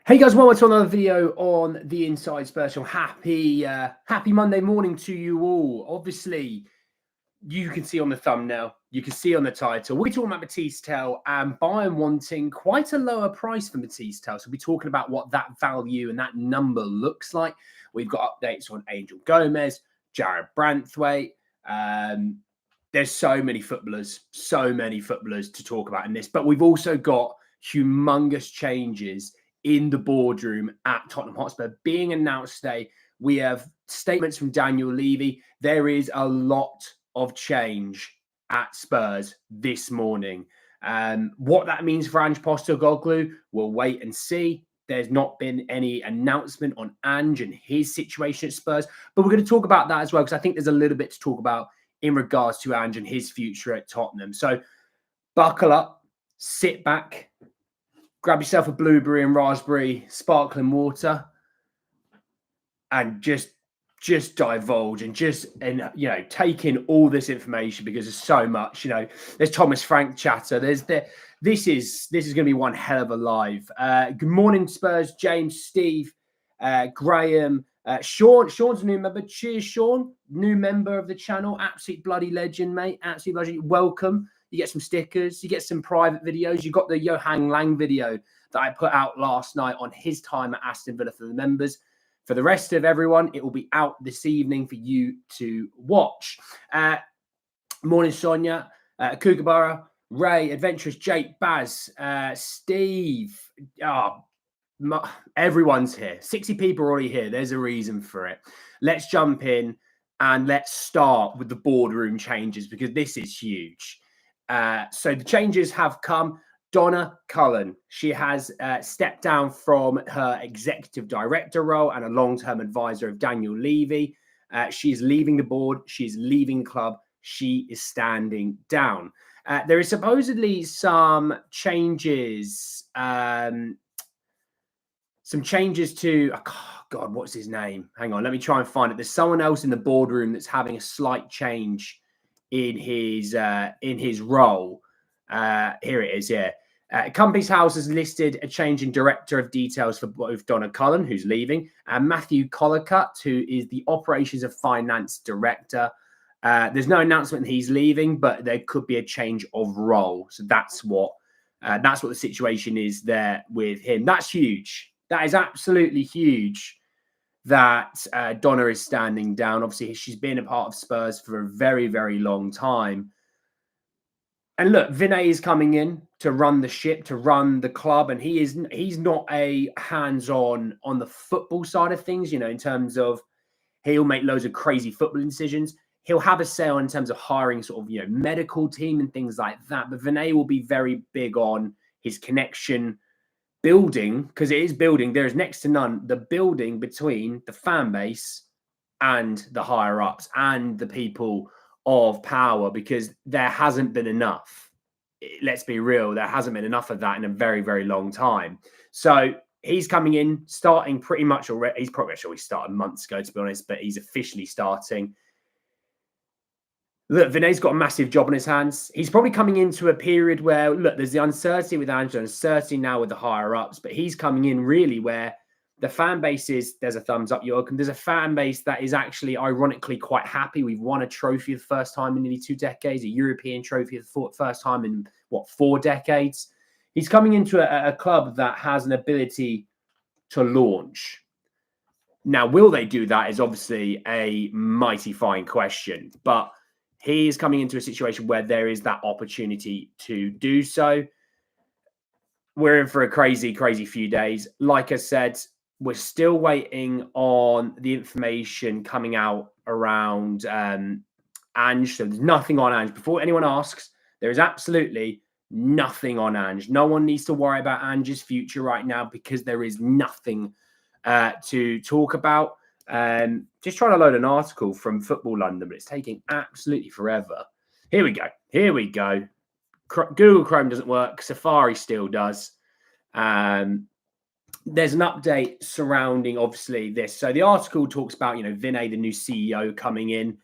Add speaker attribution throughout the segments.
Speaker 1: Hey guys, welcome to another video on the Inside Spurs Show. Happy Monday morning to you all. Obviously, you can see on the thumbnail, you can see on the title, we're talking about Matisse Tel and Bayern wanting quite a lower price for Matisse Tel. So we'll be talking about what that value and that number looks like. We've got updates on Gomes, Jared Branthwaite. There's so many footballers to talk about in this, but we've also got humongous changes in the boardroom at Tottenham Hotspur being announced today. We have statements from Daniel Levy. There is a lot of change at Spurs this morning. What that means for Ange Postecoglou, we'll wait and see. There's not been any announcement on Ange and his situation at Spurs, but we're going to talk about that as well, because I think there's a little bit to talk about in regards to Ange and his future at Tottenham. So buckle up, sit back, grab yourself a blueberry and raspberry sparkling water, and just divulge and take in all this information, because there's so much. There's Thomas Frank chatter. This is going to be one hell of a live. Good morning, Spurs. James, Steve, Graham, Sean. Sean's a new member. Cheers, Sean. New member of the channel. Absolute bloody legend, mate. Absolute bloody welcome. You get some stickers. You get some private videos. You got the Johan Lang video that I put out last night on his time at Aston Villa for the members. For the rest of everyone, it will be out this evening for you to watch. Morning, Sonia, Kookaburra, Ray, Adventurous, Jake, Baz, Steve. Everyone's here. 60 people are already here. There's a reason for it. Let's jump in and let's start with the boardroom changes, because this is huge. So the changes have come. Donna Cullen, she has stepped down from her executive director role and a long-term advisor of Daniel Levy. She's leaving the board. She's leaving the club. She is standing down. There is supposedly some changes. To, God, what's his name? Hang on, let me try and find it. There's someone else in the boardroom that's having a slight change in his role. Here it is. Yeah. Company's House has listed a change in director of details for both Donna Cullen, who's leaving, and Matthew Collicutt, who is the operations of finance director. There's no announcement he's leaving, but there could be a change of role. So that's what the situation is there with him. That's huge. That is absolutely huge that Donna is standing down. Obviously, she's been a part of Spurs for a very, very long time. And look, Vinay is coming in to run the ship, to run the club, and he's not a hands-on on the football side of things, in terms of he'll make loads of crazy football decisions. He'll have a say on in terms of hiring sort of, medical team and things like that. But Vinay will be very big on his connection building, because it is building. There is next to none, the building between the fan base and the higher ups and the people of power, because there hasn't been enough. Let's be real, there hasn't been enough of that in a very, very long time. So he's coming in, starting pretty much already. He's probably actually started months ago, to be honest, but he's officially starting. Look, Vinay's got a massive job on his hands. He's probably coming into a period where, look, there's the uncertainty with Angela, uncertainty now with the higher ups, but he's coming in really where the fan base is, there's a thumbs up, Joachim. There's a fan base that is actually ironically quite happy. We've won a trophy for the first time in nearly 2 decades, a European trophy for the first time in, 4 decades. He's coming into a club that has an ability to launch. Now, will they do that is obviously a mighty fine question, but he is coming into a situation where there is that opportunity to do so. We're in for a crazy, crazy few days. Like I said, we're still waiting on the information coming out around Ange. So there's nothing on Ange. Before anyone asks, there is absolutely nothing on Ange. No one needs to worry about Ange's future right now, because there is nothing to talk about. Just trying to load an article from Football London, but it's taking absolutely forever. Here we go. Google Chrome doesn't work. Safari still does. There's an update surrounding, obviously, this. So the article talks about, Vinay, the new CEO, coming in.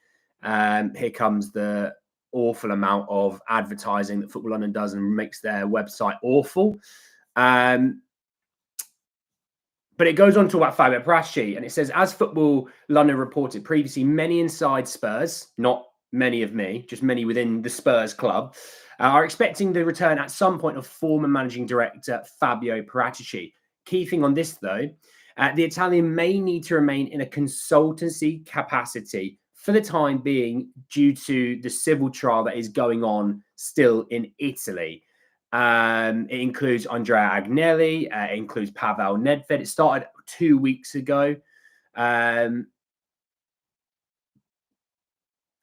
Speaker 1: Here comes the awful amount of advertising that Football London does and makes their website awful. But it goes on to talk about Fabio Paratici, and it says, as Football London reported previously, many inside Spurs, not many of me, just many within the Spurs club, are expecting the return at some point of former managing director Fabio Paratici. Key thing on this, though, the Italian may need to remain in a consultancy capacity for the time being due to the civil trial that is going on still in Italy. It includes Andrea Agnelli. It includes Pavel Nedved. It started 2 weeks ago. And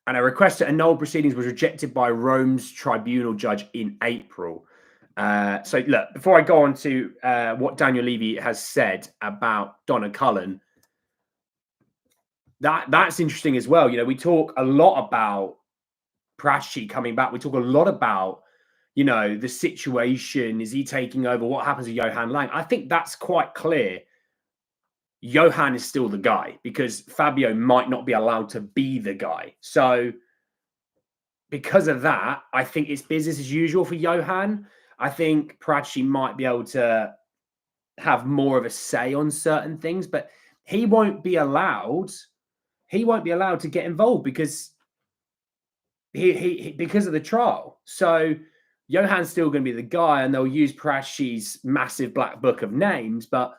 Speaker 1: a request to annul proceedings was rejected by Rome's tribunal judge in April. So look, before I go on to what Daniel Levy has said about Donna Cullen, that's interesting as well. You know, we talk a lot about Paratici coming back. We talk a lot about, you know, the situation. Is he taking over? What happens to Johan Lang? I think that's quite clear. Johan is still the guy because Fabio might not be allowed to be the guy. So because of that, I think it's business as usual for Johan. I think Paratici might be able to have more of a say on certain things, but he won't be allowed. He won't be allowed to get involved because because of the trial. So Johan's still going to be the guy, and they'll use Paratici's massive black book of names, but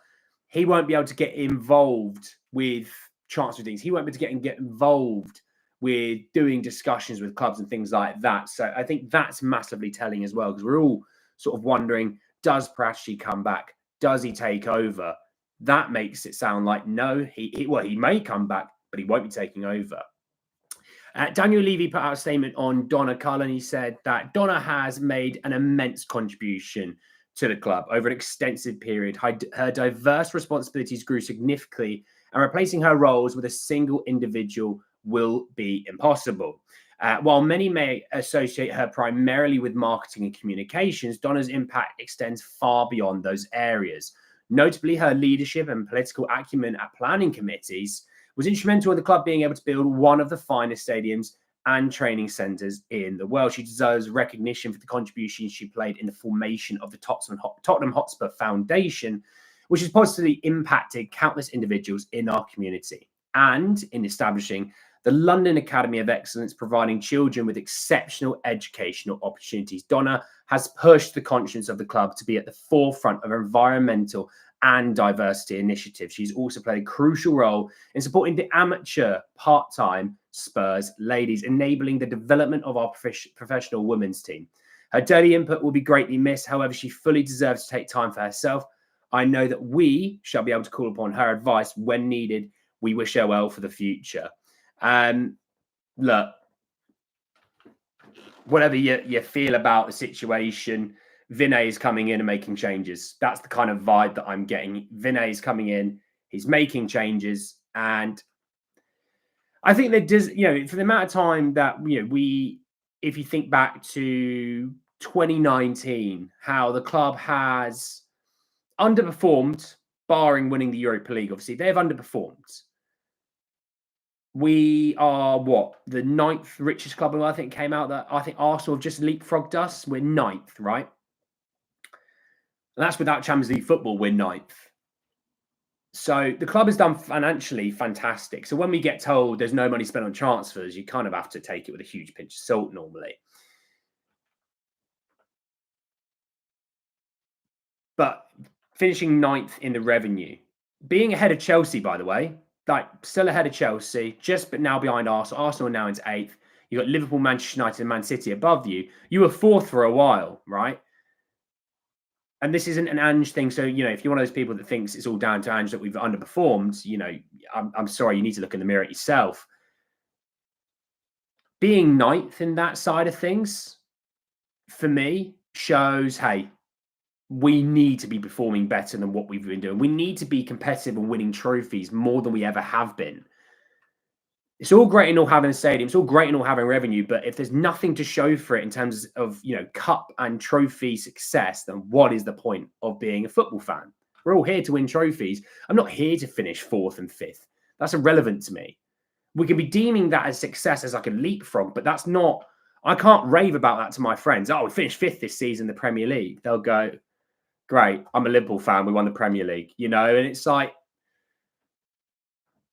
Speaker 1: he won't be able to get involved with transfer things. He won't be able to get involved with doing discussions with clubs and things like that. So I think that's massively telling as well, because we're all sort of wondering, does Paratici come back? Does he take over? That makes it sound like no, he may come back, but he won't be taking over. Daniel Levy put out a statement on Donna Cullen. He said that Donna has made an immense contribution to the club over an extensive period. Her diverse responsibilities grew significantly, and replacing her roles with a single individual will be impossible. While many may associate her primarily with marketing and communications, Donna's impact extends far beyond those areas. Notably, her leadership and political acumen at planning committees was instrumental in the club being able to build one of the finest stadiums and training centres in the world. She deserves recognition for the contributions she played in the formation of the Tottenham Hotspur Foundation, which has positively impacted countless individuals in our community, and in establishing the London Academy of Excellence, providing children with exceptional educational opportunities. Donna has pushed the conscience of the club to be at the forefront of environmental and diversity initiatives. She's also played a crucial role in supporting the amateur part-time Spurs ladies, enabling the development of our professional women's team. Her daily input will be greatly missed. However, she fully deserves to take time for herself. I know that we shall be able to call upon her advice when needed. We wish her well for the future. Look, whatever you feel about the situation, Vinay is coming in and making changes. That's the kind of vibe that I'm getting. Vinay is coming in, he's making changes, and I think that does, you know, for the amount of time that, you know, if you think back to 2019, how the club has underperformed, barring winning the Europa League, obviously they've underperformed. We are the 9th richest club in the world. I think came out that I think Arsenal have just leapfrogged us. We're 9th, right? And that's without Champions League football. We're 9th. So the club has done financially fantastic. So when we get told there's no money spent on transfers, you kind of have to take it with a huge pinch of salt normally. But finishing 9th in the revenue, being ahead of Chelsea, by the way, like still ahead of Chelsea, but now behind Arsenal. Arsenal are now into 8th. You've got Liverpool, Manchester United, and Man City above you. You were 4th for a while, right? And this isn't an Ange thing. So, you know, if you're one of those people that thinks it's all down to Ange that we've underperformed, you know, I'm sorry, you need to look in the mirror at yourself. Being 9th in that side of things, for me, shows, hey, we need to be performing better than what we've been doing. We need to be competitive and winning trophies more than we ever have been. It's all great and all having a stadium. It's all great and all having revenue. But if there's nothing to show for it in terms of, you know, cup and trophy success, then what is the point of being a football fan? We're all here to win trophies. I'm not here to finish 4th and 5th. That's irrelevant to me. We can be deeming that as success as like a leapfrog, but that's not, I can't rave about that to my friends. Oh, we finished 5th this season in the Premier League. They'll go, Great. I'm a Liverpool fan. We won the Premier League, you know, and it's like,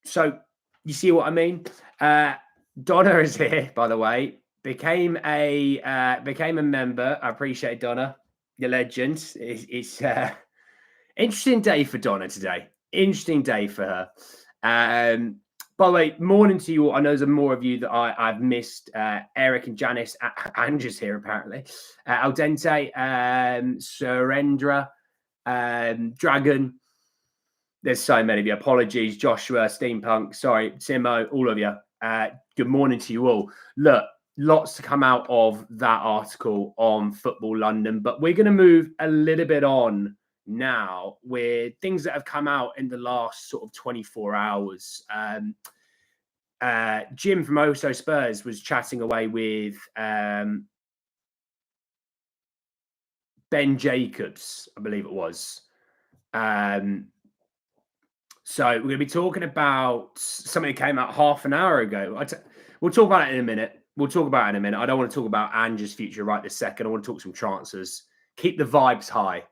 Speaker 1: so you see what I mean? Donna is here, by the way. Became a member. I appreciate Donna, your legend. It's interesting day for Donna today. Interesting day for her. By the way, morning to you all. I know there's more of you that I've missed. Eric and Janice, Ange's here apparently. Al Dente, Surendra, Dragon. There's so many of you. Apologies, Joshua, Steampunk, sorry, Simo, all of you. Good morning to you all. Look, lots to come out of that article on Football London, but we're going to move a little bit on now with things that have come out in the last sort of 24 hours. Jim from Oso Spurs was chatting away with Ben Jacobs, I believe it was. So we're going to be talking about something that came out half an hour ago. We'll talk about it in a minute. I don't want to talk about Ange's future right this second. I want to talk some transfers. Keep the vibes high.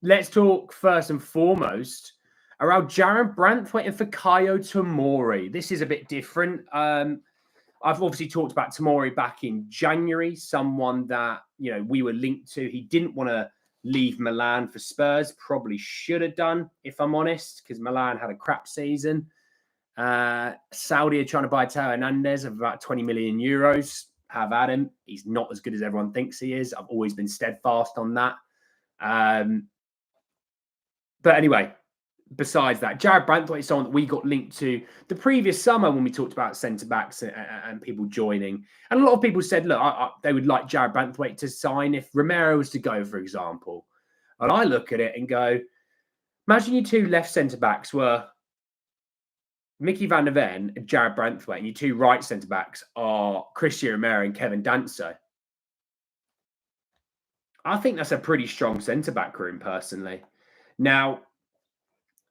Speaker 1: Let's talk first and foremost around Jaron Branthwaite and Fikayo Tomori. This is a bit different. I've obviously talked about Tomori back in January, someone that, you know, we were linked to. He didn't want to leave Milan for Spurs. Probably should have done, if I'm honest, because Milan had a crap season. Saudi are trying to buy Teo Hernandez of about 20 million euros. Have at him. He's not as good as everyone thinks he is. I've always been steadfast on that. But anyway, besides that, Jared Branthwaite is someone that we got linked to the previous summer when we talked about centre-backs and people joining. And a lot of people said, look, they would like Jared Branthwaite to sign if Romero was to go, for example. And I look at it and go, imagine your two left centre-backs were Mickey van der Ven and Jared Branthwaite, and your two right centre-backs are Christian Romero and Kevin Danso. I think that's a pretty strong centre-back room, personally. Now,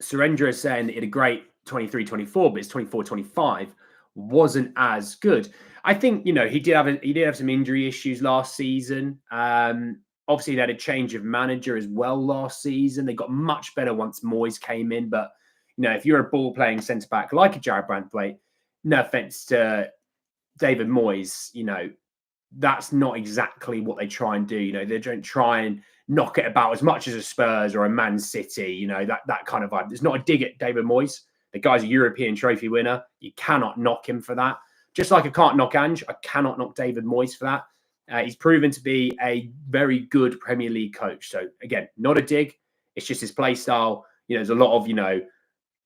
Speaker 1: Surendra is saying that he had a great 23-24, but his 24-25 wasn't as good. I think, you know, he did have some injury issues last season. Obviously, they had a change of manager as well last season. They got much better once Moyes came in. But, you know, if you're a ball-playing centre-back like a Jared Branthwaite, no offence to David Moyes, you know, that's not exactly what they try and do. You know, they don't try and knock it about as much as a Spurs or a Man City, you know, that kind of vibe. There's not a dig at David Moyes. The guy's a European trophy winner. You cannot knock him for that. Just like I can't knock Ange, I cannot knock David Moyes for that. He's proven to be a very good Premier League coach. So again, not a dig. It's just his play style. You know, there's a lot of, you know,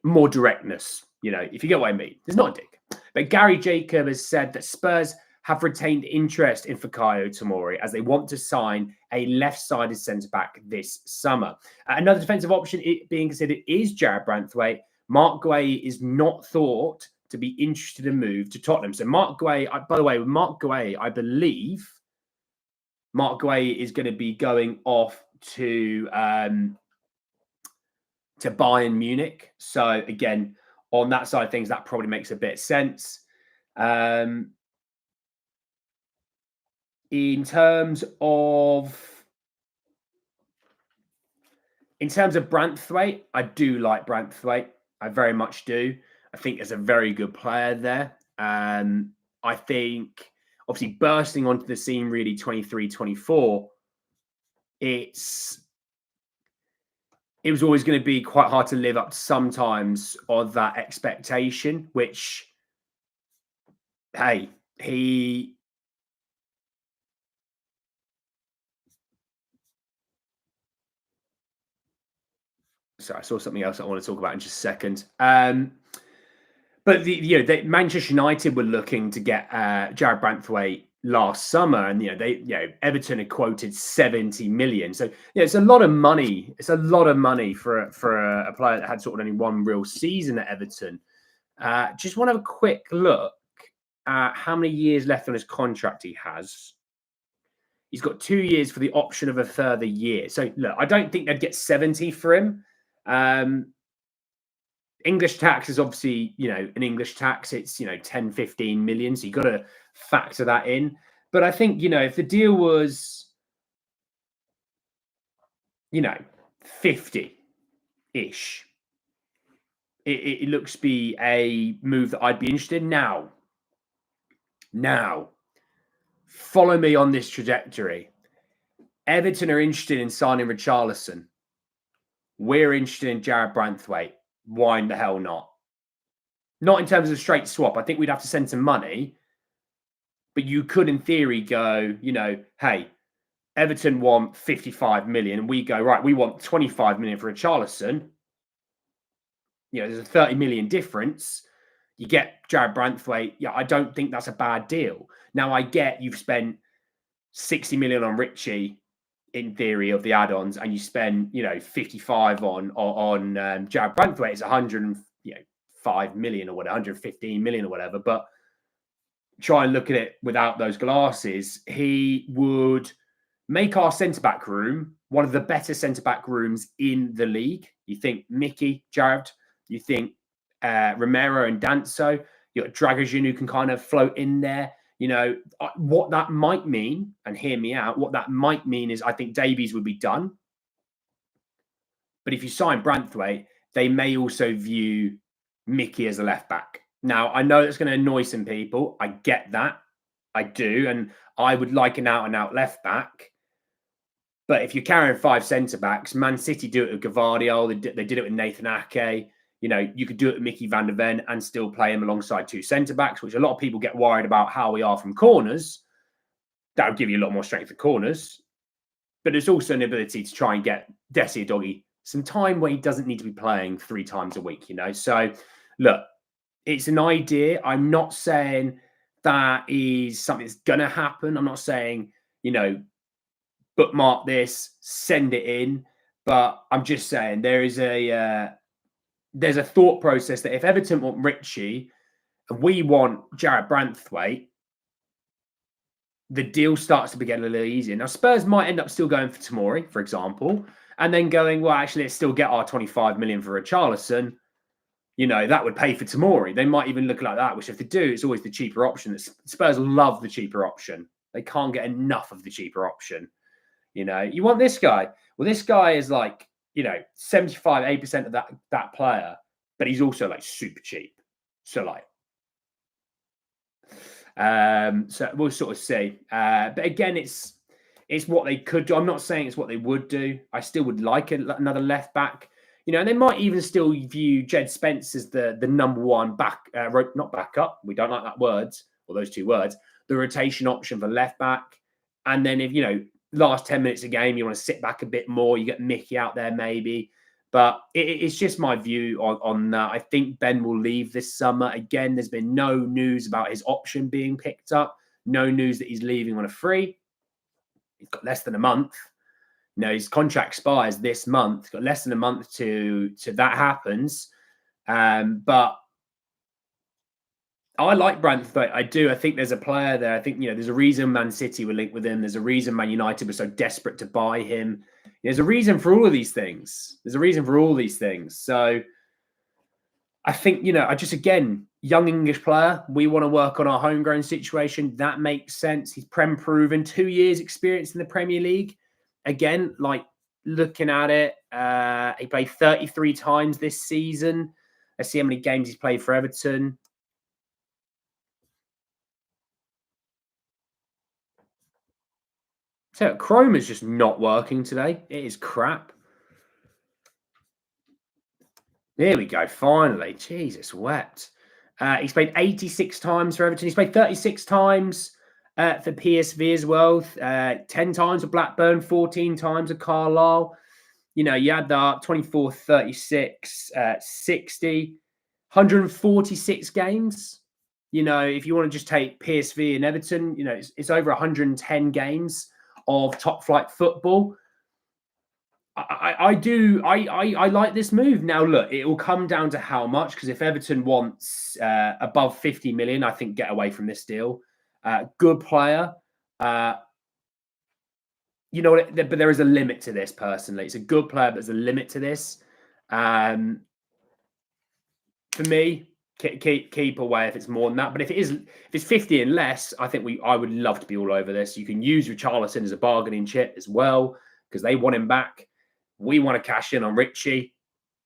Speaker 1: more directness, you know, if you get what I mean. There's not a dig. But Gary Jacob has said that Spurs have retained interest in Fikayo Tomori as they want to sign a left-sided centre-back this summer. Another defensive option being considered is Jared Branthwaite. Mark Guay is not thought to be interested in move to Tottenham. So Mark Guay, by the way, with Mark Guay, I believe Mark Guay is going to be going off to Bayern Munich. So again, on that side of things, that probably makes a bit of sense. In terms of Branthwaite, I do like Branthwaite. I very much do. I think there's a very good player there. I think, obviously, bursting onto the scene really 23-24, it was always going to be quite hard to live up to sometimes of that expectation, which, hey, Sorry, I saw something else I want to talk about in just a second. But Manchester United were looking to get Jared Branthwaite last summer, and Everton had quoted 70 million. So it's a lot of money. It's a lot of money for a player that had sort of only one real season at Everton. Just want to have a quick look at how many years left on his contract he has. He's got 2 years for the option of a further year. So look, I don't think they'd get 70 for him. English tax is obviously, an English tax. It's, 10-15 million. So you've got to factor that in. But I think, if the deal was 50-ish. It looks to be a move that I'd be interested in. Now, follow me on this trajectory. Everton are interested in signing Richarlison. We're interested in Jared Branthwaite. Why the hell not? Not in terms of a straight swap. I think we'd have to send some money. But you could, in theory, go, hey, Everton want 55 million. And we go, right, we want 25 million for Richarlison. There's a 30 million difference. You get Jared Branthwaite. Yeah, I don't think that's a bad deal. Now, I get you've spent 60 million on Richie, in theory, of the add-ons, and you spend 55 on Jared Branthwaite. It's 105 million or whatever, 115 million or whatever. But try and look at it without those glasses. He would make our centre-back room one of the better centre-back rooms in the league. You think Mickey, Jared, you think Romero and Danso, you got Dragajin who can kind of float in there. What that might mean, and hear me out, what that might mean is I think Davies would be done. But if you sign Branthwaite, they may also view Mickey as a left back. Now, I know that's going to annoy some people. I get that. I do. And I would like an out-and-out left back. But if you're carrying 5 centre-backs, Man City do it with Gavardio. They did it with Nathan Ake. You could do it with Mickey van der Ven and still play him alongside 2 centre-backs, which a lot of people get worried about how we are from corners. That would give you a lot more strength at corners. But there's also an ability to try and get Desi Doggy some time where he doesn't need to be playing 3 times a week, So, look, it's an idea. I'm not saying that is something that's going to happen. I'm not saying, bookmark this, send it in. But I'm just saying there's a thought process that if Everton want Richie and we want Jared Branthwaite, the deal starts to get a little easier. Now, Spurs might end up still going for Tomori, for example, and then going, well, actually, let's still get our 25 million for Richarlison. That would pay for Tomori. They might even look like that, which if they do, it's always the cheaper option. Spurs love the cheaper option. They can't get enough of the cheaper option. You want this guy. Well, this guy is like, 75-80% of that player, but he's also like super cheap. So so we'll sort of see. But again, it's what they could do. I'm not saying it's what they would do. I still would like another left back. And they might even still view Jed Spence as the number one not backup. We don't like that words or those 2 words. The rotation option for left back. And then if, last 10 minutes of game, you want to sit back a bit more. You get Mickey out there maybe. But it's just my view on that. I think Ben will leave this summer. Again, there's been no news about his option being picked up. No news that he's leaving on a free. He's got less than a month. His contract expires this month. He's got less than a month to that happens. But I like Branthwaite. I do. I think there's a player there. I think, there's a reason Man City were linked with him. There's a reason Man United were so desperate to buy him. There's a reason for all of these things. So I think, again, young English player. We want to work on our homegrown situation. That makes sense. He's Prem proven, 2 years experience in the Premier League. Again, looking at it, he played 33 times this season. Let's see how many games he's played for Everton. So Chrome is just not working today. It is crap. There we go. Finally. Jesus wept. He's played 86 times for Everton. He's played 36 times for PSV as well. 10 times for Blackburn, 14 times for Carlisle. You add that up, 24, 36, 60, 146 games. If you want to just take PSV and Everton, it's over 110 games of top flight football. I like this move. Now, look, it will come down to how much, because if Everton wants above 50 million, I think get away from this deal. Good player. But there is a limit to this, personally. It's a good player, but there's a limit to this. For me, keep away if it's more than that. But if it's 50 and less, I think I would love to be all over this. You can use Richarlison as a bargaining chip as well, because they want him back.
Speaker 2: We want to cash in on Richie.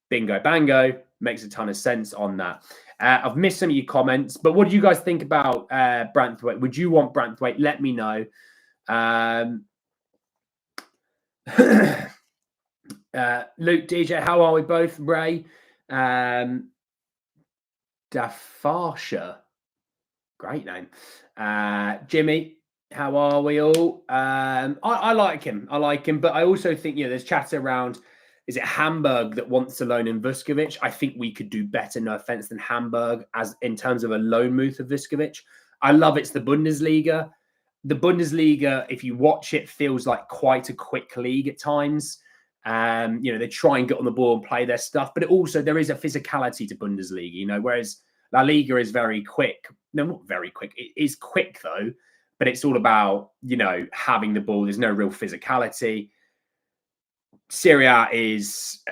Speaker 2: Bingo, bango. Makes a ton of sense on that. I've missed some of your comments, but what do you guys think about Branthwaite? Would you want Branthwaite? Let me know. Luke, DJ, how are we both? Ray, Dafarsha, great name. Jimmy, how are we all? I like him. I like him, but I also think, there's chatter around, is it Hamburg that wants to loan in Vuskovic? I think we could do better, no offense, than Hamburg as in terms of a loan move for Vuskovic. I love it's the Bundesliga. The Bundesliga, if you watch it, feels like quite a quick league at times. They try and get on the ball and play their stuff, but there is a physicality to Bundesliga, whereas La Liga is very quick. No, not very quick. It is quick though, but it's all about, having the ball. There's no real physicality. Serie A is,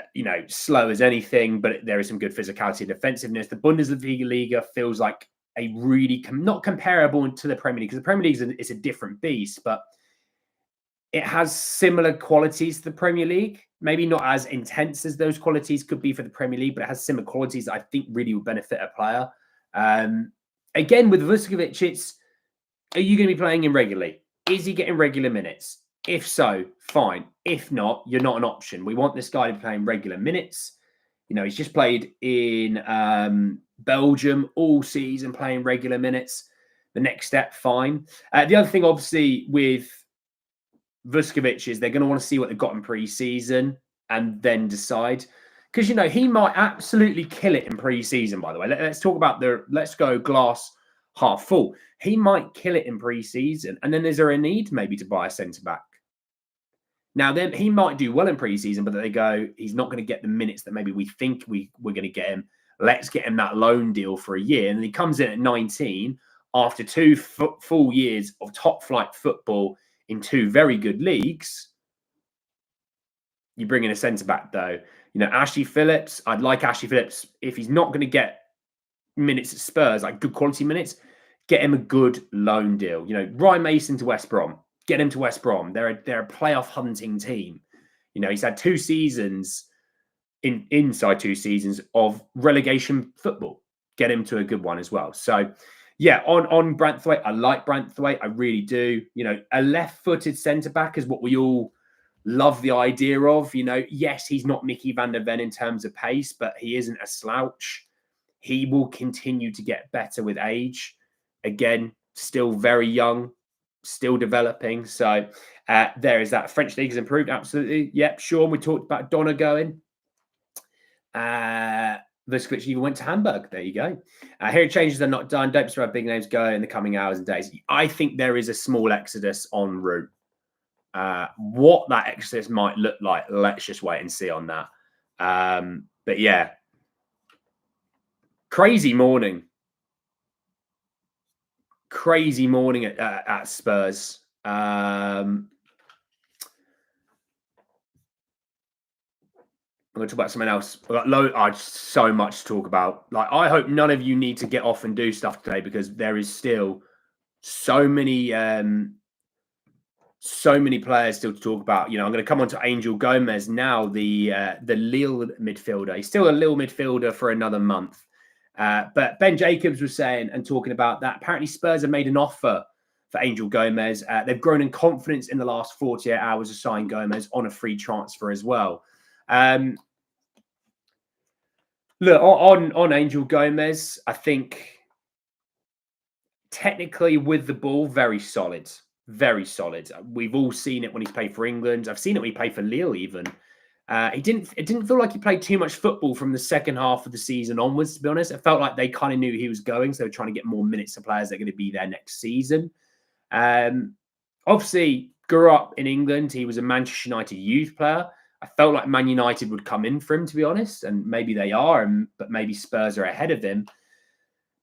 Speaker 2: slow as anything, but there is some good physicality and defensiveness. The Bundesliga feels like a really not comparable to the Premier League, because the Premier League is a different beast, but it has similar qualities to the Premier League. Maybe not as intense as those qualities could be for the Premier League, but it has similar qualities that I think really would benefit a player. Again, with Vuskovic, are you going to be playing him regularly? Is he getting regular minutes? If so, fine. If not, you're not an option. We want this guy to be playing regular minutes. He's just played in Belgium all season, playing regular minutes. The next step, fine. The other thing, obviously, with Vuskovic is they're going to want to see what they've got in pre-season and then decide. Because, he might absolutely kill it in pre-season, by the way. Let's talk about let's go glass half full. He might kill it in pre-season. And then is there a need maybe to buy a centre-back? Now, then he might do well in pre-season, but they go, he's not going to get the minutes that maybe we think we're going to get him. Let's get him that loan deal for a year. And then he comes in at 19 after 2 full years of top-flight football in 2 very good leagues. You bring in a centre-back, though. Ashley Phillips, I'd like Ashley Phillips. If he's not going to get minutes at Spurs, like good quality minutes, get him a good loan deal. Ryan Mason to West Brom. Get him to West Brom. They're a playoff hunting team. He's had 2 seasons, inside 2 seasons of relegation football. Get him to a good one as well. So, yeah, on Branthwaite, I like Branthwaite. I really do. A left-footed centre-back is what we all love the idea of. Yes, he's not Mickey van der Ven in terms of pace, but he isn't a slouch. He will continue to get better with age. Again, still very young, still developing. So there is that. French league has improved, absolutely. Yep, Sean, we talked about Donna going. Vuskovic even went to Hamburg. There you go. Here changes are not done. Don't be surprised big names go in the coming hours and days. I think there is a small exodus en route. What that exodus might look like, let's just wait and see on that. But yeah, crazy morning. Crazy morning at Spurs. I'm going to talk about something else. We've got so much to talk about. I hope none of you need to get off and do stuff today, because there is still so many players still to talk about. I'm going to come on to Angel Gomes now, the Lille midfielder. He's still a Lille midfielder for another month. But Ben Jacobs was saying and talking about that apparently Spurs have made an offer for Angel Gomes. They've grown in confidence in the last 48 hours to sign Gomes on a free transfer as well. Look, on Angel Gomes, I think technically with the ball, very solid. Very solid. We've all seen it when he's played for England. I've seen it when he played for Lille even. It didn't feel like he played too much football from the second half of the season onwards, to be honest. It felt like they kind of knew he was going, so they were trying to get more minutes to players that are going to be there next season. Obviously, grew up in England. He was a Manchester United youth player. I felt like Man United would come in for him, to be honest, and maybe they are, but maybe Spurs are ahead of him.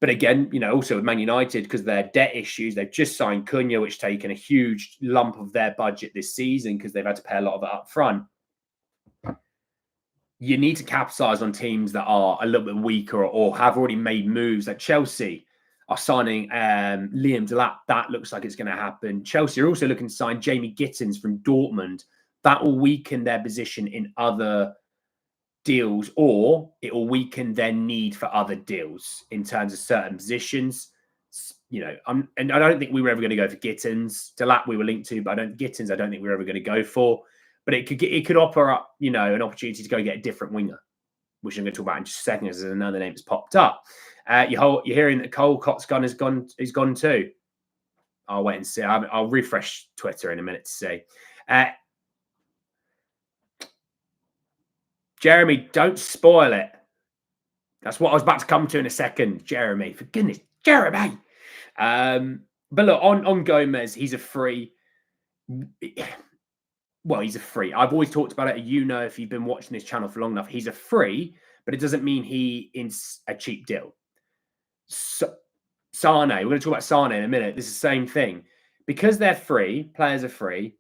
Speaker 2: But again, also with Man United, because of their debt issues, they've just signed Cunha, which has taken a huge lump of their budget this season because they've had to pay a lot of it up front. You need to capitalise on teams that are a little bit weaker or have already made moves. Like Chelsea are signing Liam Delap. That looks like it's going to happen. Chelsea are also looking to sign Jamie Gittins from Dortmund. that will weaken their position in other deals, or it will weaken their need for other deals in terms of certain positions. And I don't think we were ever going to go for Gittins. Delap we were linked to, but I don't think we were ever going to go for. But it could offer up, an opportunity to go get a different winger, which I'm going to talk about in just a second as another name has popped up. You're hearing that Cole Cotsgun is gone too. I'll wait and see. I'll refresh Twitter in a minute to see. Jeremy, don't spoil it. That's what I was about to come to in a second, Jeremy. For goodness, Jeremy. But look, on Gomes, he's a free. Well, he's a free. I've always talked about it. If you've been watching this channel for long enough, he's a free, but it doesn't mean he is a cheap deal. So, Sane, we're going to talk about Sane in a minute. This is the same thing. Because they're free, players are free,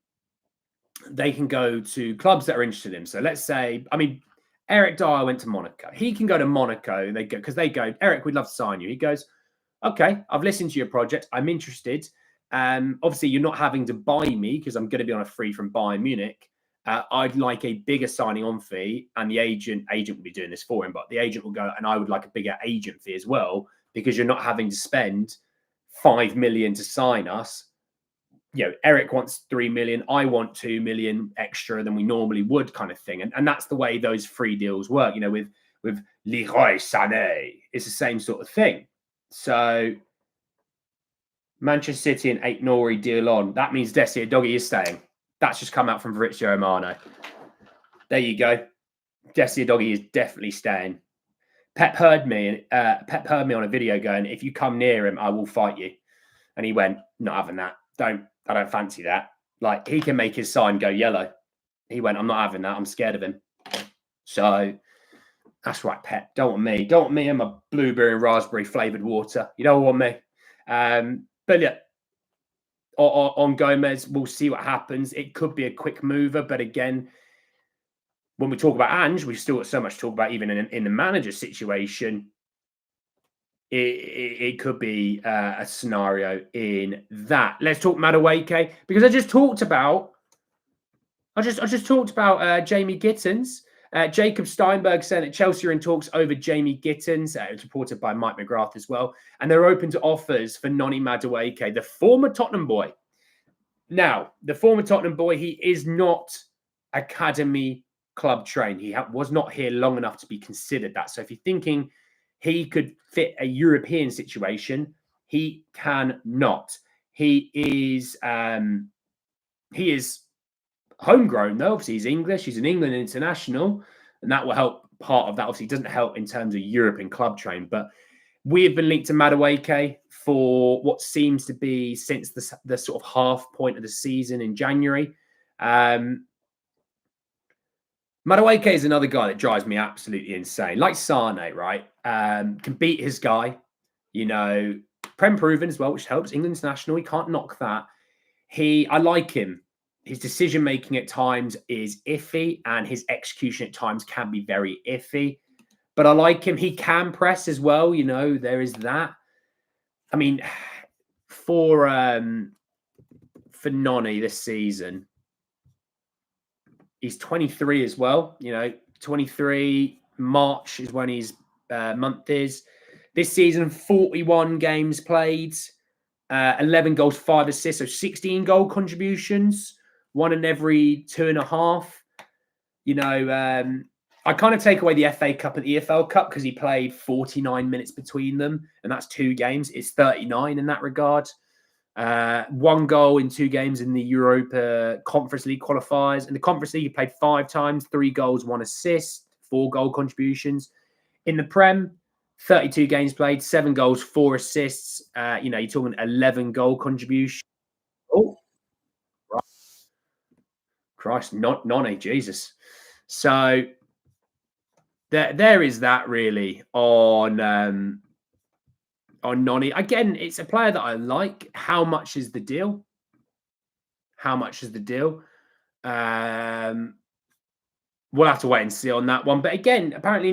Speaker 2: they can go to clubs that are interested in him. So let's say, Eric Dyer went to Monaco. He can go to Monaco. They go, Eric, we'd love to sign you. He goes, okay, I've listened to your project. I'm interested. Obviously, you're not having to buy me because I'm going to be on a free from Bayern Munich. I'd like a bigger signing on fee, and the agent will be doing this for him, but the agent will go, and I would like a bigger agent fee as well, because you're not having to spend 5 million to sign us. Eric wants 3 million. I want 2 million extra than we normally would, kind of thing. And that's the way those free deals work. With Leroy Sané, it's the same sort of thing. So Manchester City and 8 Nori deal on. That means Desi Doggy is staying. That's just come out from Fabrizio Romano. There you go. Desi Doggy is definitely staying. Pep heard me on a video going, if you come near him, I will fight you. And he went, not having that. I don't fancy that. Like, he can make his sign go yellow. He went, I'm not having that. I'm scared of him. So that's right, Pep. Don't want me. Don't want me and my blueberry and raspberry flavoured water. You don't want me. But yeah, on Gomes, we'll see what happens. It could be a quick mover, but again, when we talk about Ange, we've still got so much to talk about, even in the manager situation. It could be a scenario in that. Let's talk Madueke, because I just talked about Jamie Gittins. Jacob Steinberg saying that Chelsea are in talks over Jamie Gittins. It's reported by Mike McGrath as well. And they're open to offers for Noni Madueke, the former Tottenham boy. Now, the former Tottenham boy, he is not academy club trained. He was not here long enough to be considered that. So if you're thinking he could fit a European situation, he cannot. He is homegrown, though. Obviously, he's English. He's an England international, and that will help part of that. Obviously, it doesn't help in terms of European club train, but we have been linked to Madueke for what seems to be since the sort of half point of the season in January. Madueke is another guy that drives me absolutely insane. Like Sane, right? Can beat his guy. Prem proven as well, which helps. England international, he can't knock that. I like him. His decision-making at times is iffy, and his execution at times can be very iffy. But I like him. He can press as well. There is that. For Noni this season, he's 23 as well. 23 March is when his month is. This season, 41 games played, 11 goals, 5 assists, so 16 goal contributions, 1 in every 2.5. I kind of take away the FA Cup and the EFL Cup because he played 49 minutes between them, and that's 2 games. It's 39 in that regard. 1 goal in 2 games in the Europa Conference League qualifiers. In the Conference League, he played 5 times, 3 goals, 1 assist, 4 goal contributions. In the Prem, 32 games played, 7 goals, 4 assists. You're talking 11 goal contributions. Oh, Christ, not Noni, Jesus. So there is that really on Noni. Again, it's a player that I like. How much is the deal? We'll have to wait and see on that one. But again, apparently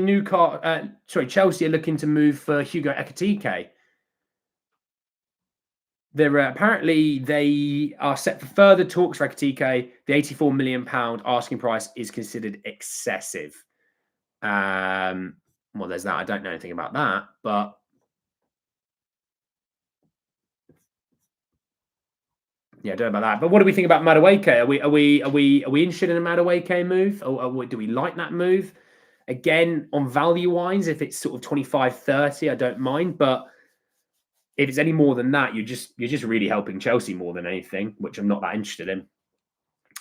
Speaker 2: Chelsea are looking to move for Hugo Ekitike. Apparently they are set for further talks for Ekitike. The £84 million asking price is considered excessive. Well, there's that. I don't know anything about that, but yeah, I don't know about that. But what do we think about Madueke? Are we interested in a Madueke move? Or do we like that move? Again, on value wise, if it's sort of 25, 30, I don't mind. But if it's any more than that, you're just really helping Chelsea more than anything, which I'm not that interested in.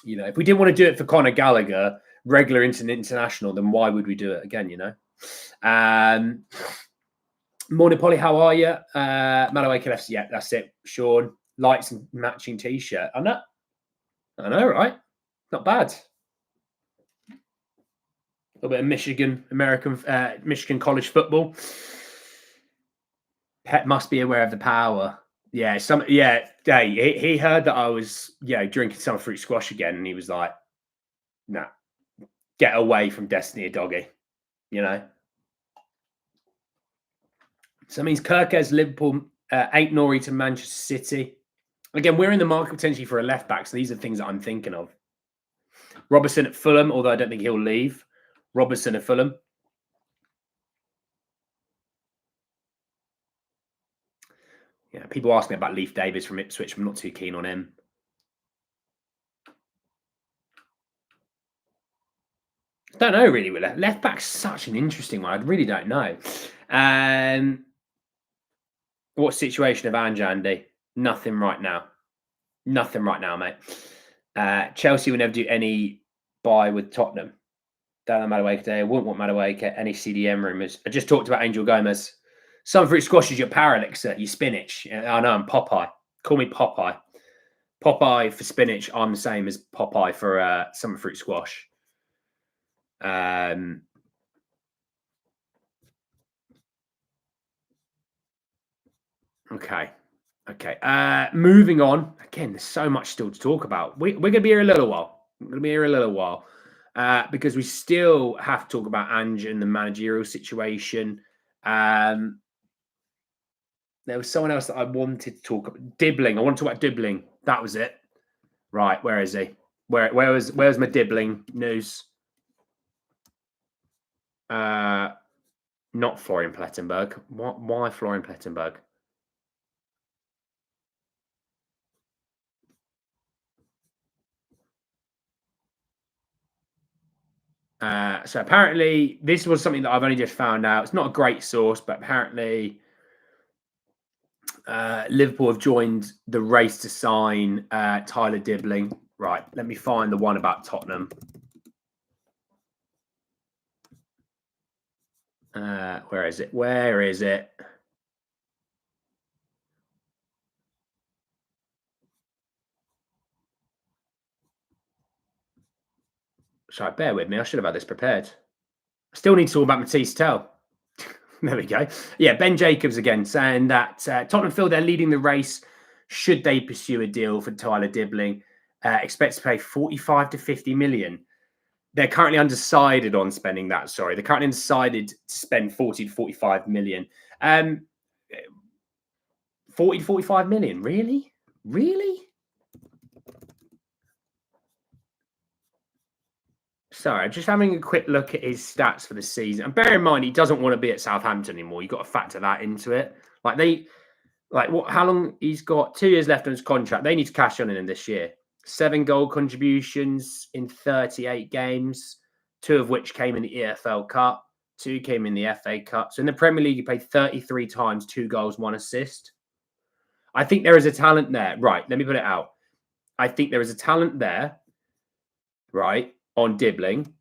Speaker 2: You know, if we didn't want to do it for Conor Gallagher, regular international, then why would we do it again? You know. Morning, Polly. How are you? Madueke FC. Yeah, that's it. Sean, lights and matching t-shirt. I know, right? Not bad. A little bit of Michigan college football. Pep must be aware of the power. Yeah, Hey, he heard that I was, drinking summer fruit squash again, and he was like, "Nah, get away from Destiny, doggy." You know. So that means Kirkes, Liverpool, 8 Nori to Manchester City. Again, we're in the market potentially for a left back, so these are things that I'm thinking of. Robertson at Fulham, although I don't think he'll leave. Robertson at Fulham. Yeah, people ask me about Leif Davis from Ipswich. I'm not too keen on him. Don't know really. Left back's such an interesting one. I really don't know. What situation of Ange, Andy? Nothing right now. Nothing right now, mate. Chelsea will never do any buy with Tottenham. Don't know Madueke today. I wouldn't want Madueke. Any CDM rumours. I just talked about Angel Gomes. Some fruit squash is your paralixer, your spinach. I know I'm Popeye. Call me Popeye. Popeye for spinach. I'm the same as Popeye for summer fruit squash. Okay. Moving on. Again, there's so much still to talk about. We're going to be here a little while. Because we still have to talk about Ange and the managerial situation. There was someone else that I wanted to talk about. Dibling. I want to talk about Dibling. That was it. Right. Where is he? Where's my Dibling news? Not Florian Plettenberg. Why Florian Plettenberg? So apparently this was something that I've only just found out. It's not a great source, but apparently Liverpool have joined the race to sign Tyler Dibling. Right, let me find the one about Tottenham. Where is it? Sorry, bear with me. I should have had this prepared. I still need to talk about Matisse Tel. There we go. Yeah, Ben Jacobs again saying that Tottenham feel they're leading the race should they pursue a deal for Tyler Dibling. Expect to pay 45 to 50 million. They're currently undecided on spending that. Sorry, they're currently undecided to spend 40 to 45 million. 40 to 45 million? Really? Sorry, just having a quick look at his stats for the season. And bear in mind, he doesn't want to be at Southampton anymore. You've got to factor that into it. How long he's got? 2 years left on his contract. They need to cash on him this year. 7 goal contributions in 38 games, 2 of which came in the EFL Cup, 2 came in the FA Cup. So in the Premier League, he played 33 times, 2 goals, 1 assist. I think there is a talent there. Right, let me put it out. I think there is a talent there, right, on Dibling.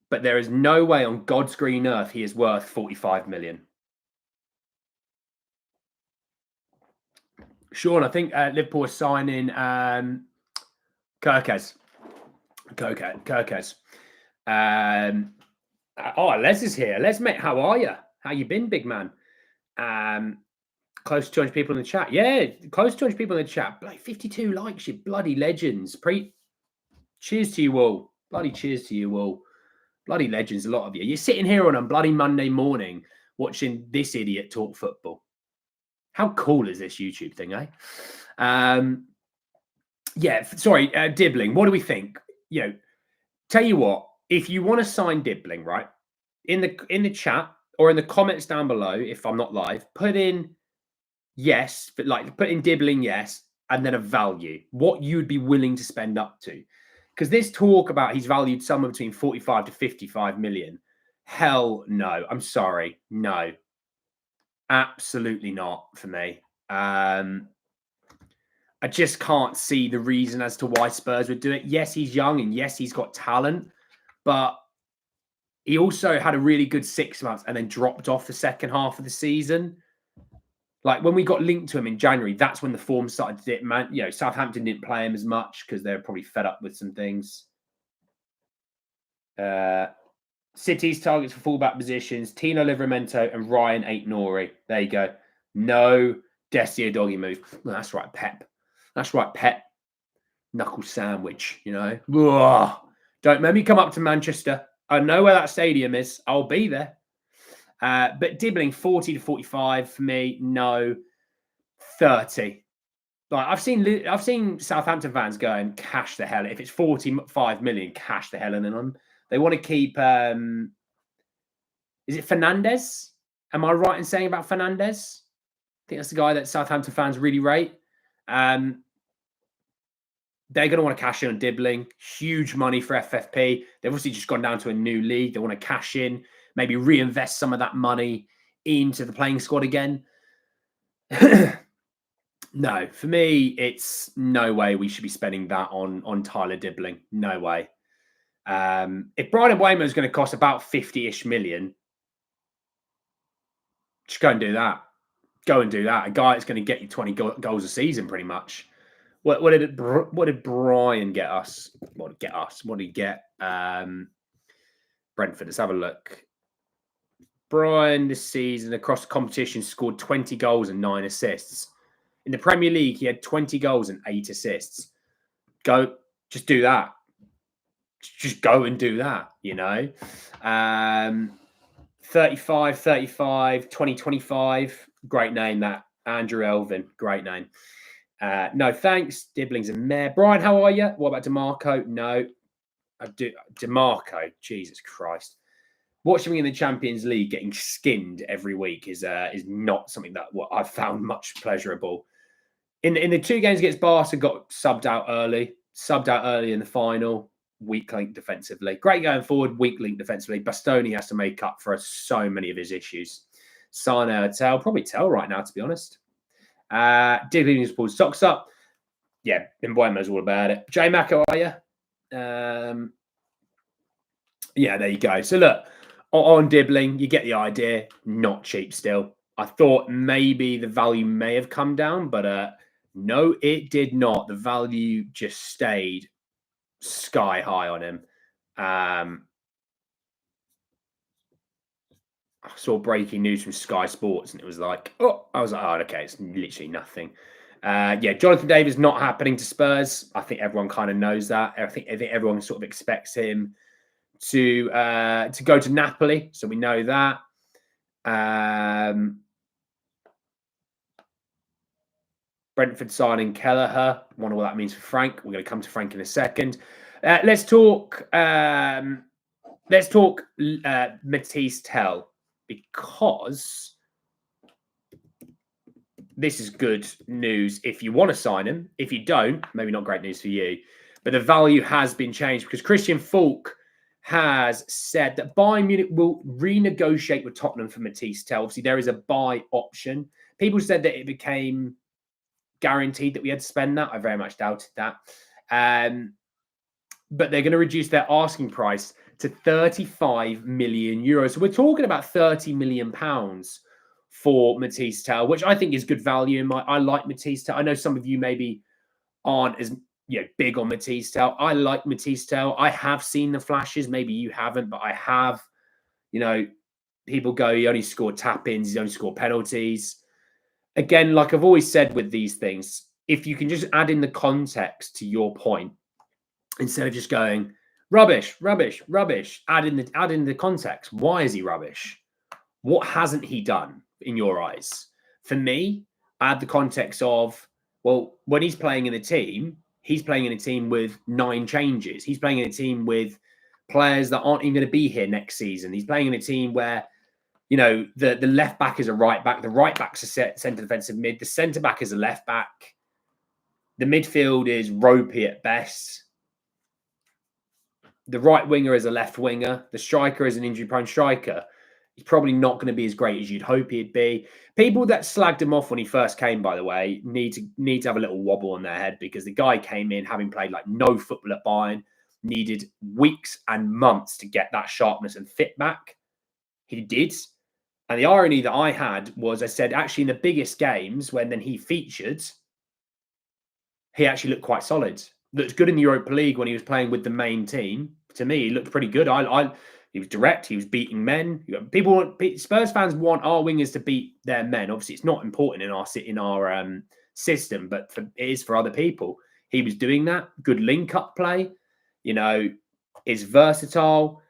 Speaker 2: But there is no way on God's green earth he is worth 45 million. Sean, I think Liverpool are signing Kirkes. Les is here. Les, mate, how are you? How you been, big man? Close to 200 people in the chat. Yeah, close to 200 people in the chat. Like 52 likes, you bloody legends. Cheers to you all. Bloody cheers to you all. Bloody legends, a lot of you. You're sitting here on a bloody Monday morning watching this idiot talk football.
Speaker 1: How cool is this YouTube thing, eh? Yeah, sorry, Dibling. What do we think? Tell you what, if you want to sign Dibling, right, in the chat or in the comments down below, if I'm not live, put in yes, but like put in Dibling yes, and then a value, what you'd be willing to spend up to. Because this talk about he's valued somewhere between 45 to 55 million, hell no. I'm sorry, no, absolutely not for me. I just can't see the reason as to why Spurs would do it. Yes, he's young and yes, he's got talent, but he also had a really good 6 months and then dropped off the second half of the season. Like when we got linked to him in January, that's when the form started to dip. Man, Southampton didn't play him as much because they're probably fed up with some things. City's targets for fullback positions: Tino Livramento and Ryan Aït-Nouri. There you go. No Desio doggy move. Well, that's right, Pep. That's right, Pep. Knuckle sandwich, Ugh. Don't make me come up to Manchester. I know where that stadium is. I'll be there. But Dibling, 40 to 45 for me. No, 30. Like I've seen Southampton fans go and cash the hell. If it's 45 million, cash the hell in them. They want to keep. Is it Fernandes? Am I right in saying about Fernandes? I think that's the guy that Southampton fans really rate. They're going to want to cash in on Dibling. Huge money for FFP. They've obviously just gone down to a new league. They want to cash in, maybe reinvest some of that money into the playing squad again. No, for me, it's no way we should be spending that on Tyler Dibling. No way. If Brian Mbeumo is going to cost about 50-ish million, just go and do that. Go and do that. A guy that's going to get you 20 goals a season, pretty much. What did Brian get us? What did he get? Brentford. Let's have a look. Brian this season across the competition scored 20 goals and 9 assists. In the Premier League, he had 20 goals and 8 assists. Just do that. Just go and do that, 35, 2025. Great name, that. Andrew Elvin. Great name. No, thanks. Dibling's a mare. Brian, how are you? What about DeMarco? No. I do. DeMarco, Jesus Christ. Watching him in the Champions League getting skinned every week is not something that I've found much pleasurable. In the 2 games against Barca, got subbed out early in the final. Weak link defensively. Great going forward, weak link defensively. Bastoni has to make up for so many of his issues. Sane, probably Tel right now, to be honest. Dibling has pulled socks up. Yeah, Mbeumo's all about it. J Mac, how are you? Yeah, there you go. So look, on Dibling, you get the idea. Not cheap still. I thought maybe the value may have come down, but no, it did not. The value just stayed sky high on him. I saw breaking news from Sky Sports and it was like, okay, it's literally nothing. Jonathan David's not happening to Spurs. I think everyone kind of knows that. I think everyone sort of expects him to go to Napoli, so we know that. Brentford signing Kelleher. Wonder what that means for Frank. We're going to come to Frank in a second. Let's talk Matisse Tel, because this is good news if you want to sign him. If you don't, maybe not great news for you. But the value has been changed because Christian Falk has said that Bayern Munich will renegotiate with Tottenham for Matisse Tel. Obviously, there is a buy option. People said that it became guaranteed that we had to spend that. I very much doubted that. But they're going to reduce their asking price to 35 million euros. So we're talking about 30 million pounds for Matisse Tel, which I think is good value. I like Matisse Tel. I know some of you maybe aren't as big on Matisse Tel. I like Matisse Tel. I have seen the flashes. Maybe you haven't, but I have. People go, he only scored tap-ins, he's only scored penalties. Again, like I've always said with these things, if you can just add in the context to your point, instead of just going, rubbish, rubbish, rubbish, add in the context. Why is he rubbish? What hasn't he done in your eyes? For me,
Speaker 2: add the context of, well, when he's playing in a team, he's playing in a team with 9 changes. He's playing in a team with players that aren't even going to be here next season. He's playing in a team where, you know, the left back is a right back, the right back's a centre defensive mid, the centre back is a left back, the midfield is ropey at best, the right winger is a left winger, the striker is an injury-prone striker. He's probably not going to be as great as you'd hope he'd be. People that slagged him off when he first came, by the way, need to have a little wobble on their head, because the guy came in having played like no football at Bayern, needed weeks and months to get that sharpness and fit back. He did. And the irony that I had was, I said, actually in the biggest games, when then he featured, he actually looked quite solid. Looked good in the Europa League when he was playing with the main team. To me, he looked pretty good. He was direct. He was beating men. Spurs fans want our wingers to beat their men. Obviously, it's not important in our system, but it is for other people. He was doing that. Good link-up play. You know, is versatile.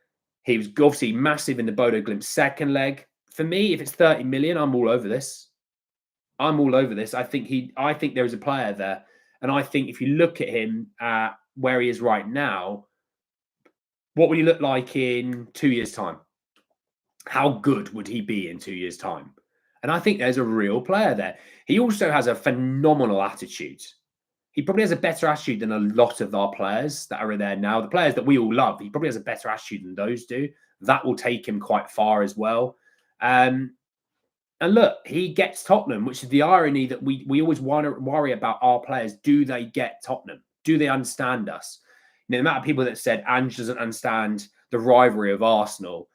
Speaker 2: He was obviously massive in the Bodo Glimt second leg. For me, if it's 30 million, I'm all over this. I'm all over this. I think there is a player there. And I think if you look at him where he is right now, what would he look like in 2 years' time? How good would he be in 2 years' time? And I think there's a real player there. He also has a phenomenal attitude. He probably has a better attitude than a lot of our players that are there now. The players that we all love, he probably has a better attitude than those do. That will take him quite far as well. And look, he gets Tottenham, which is the irony that we always want to worry about our players. Do they get Tottenham? Do they understand us? You know, the amount of people that said Ange doesn't understand the rivalry of Arsenal,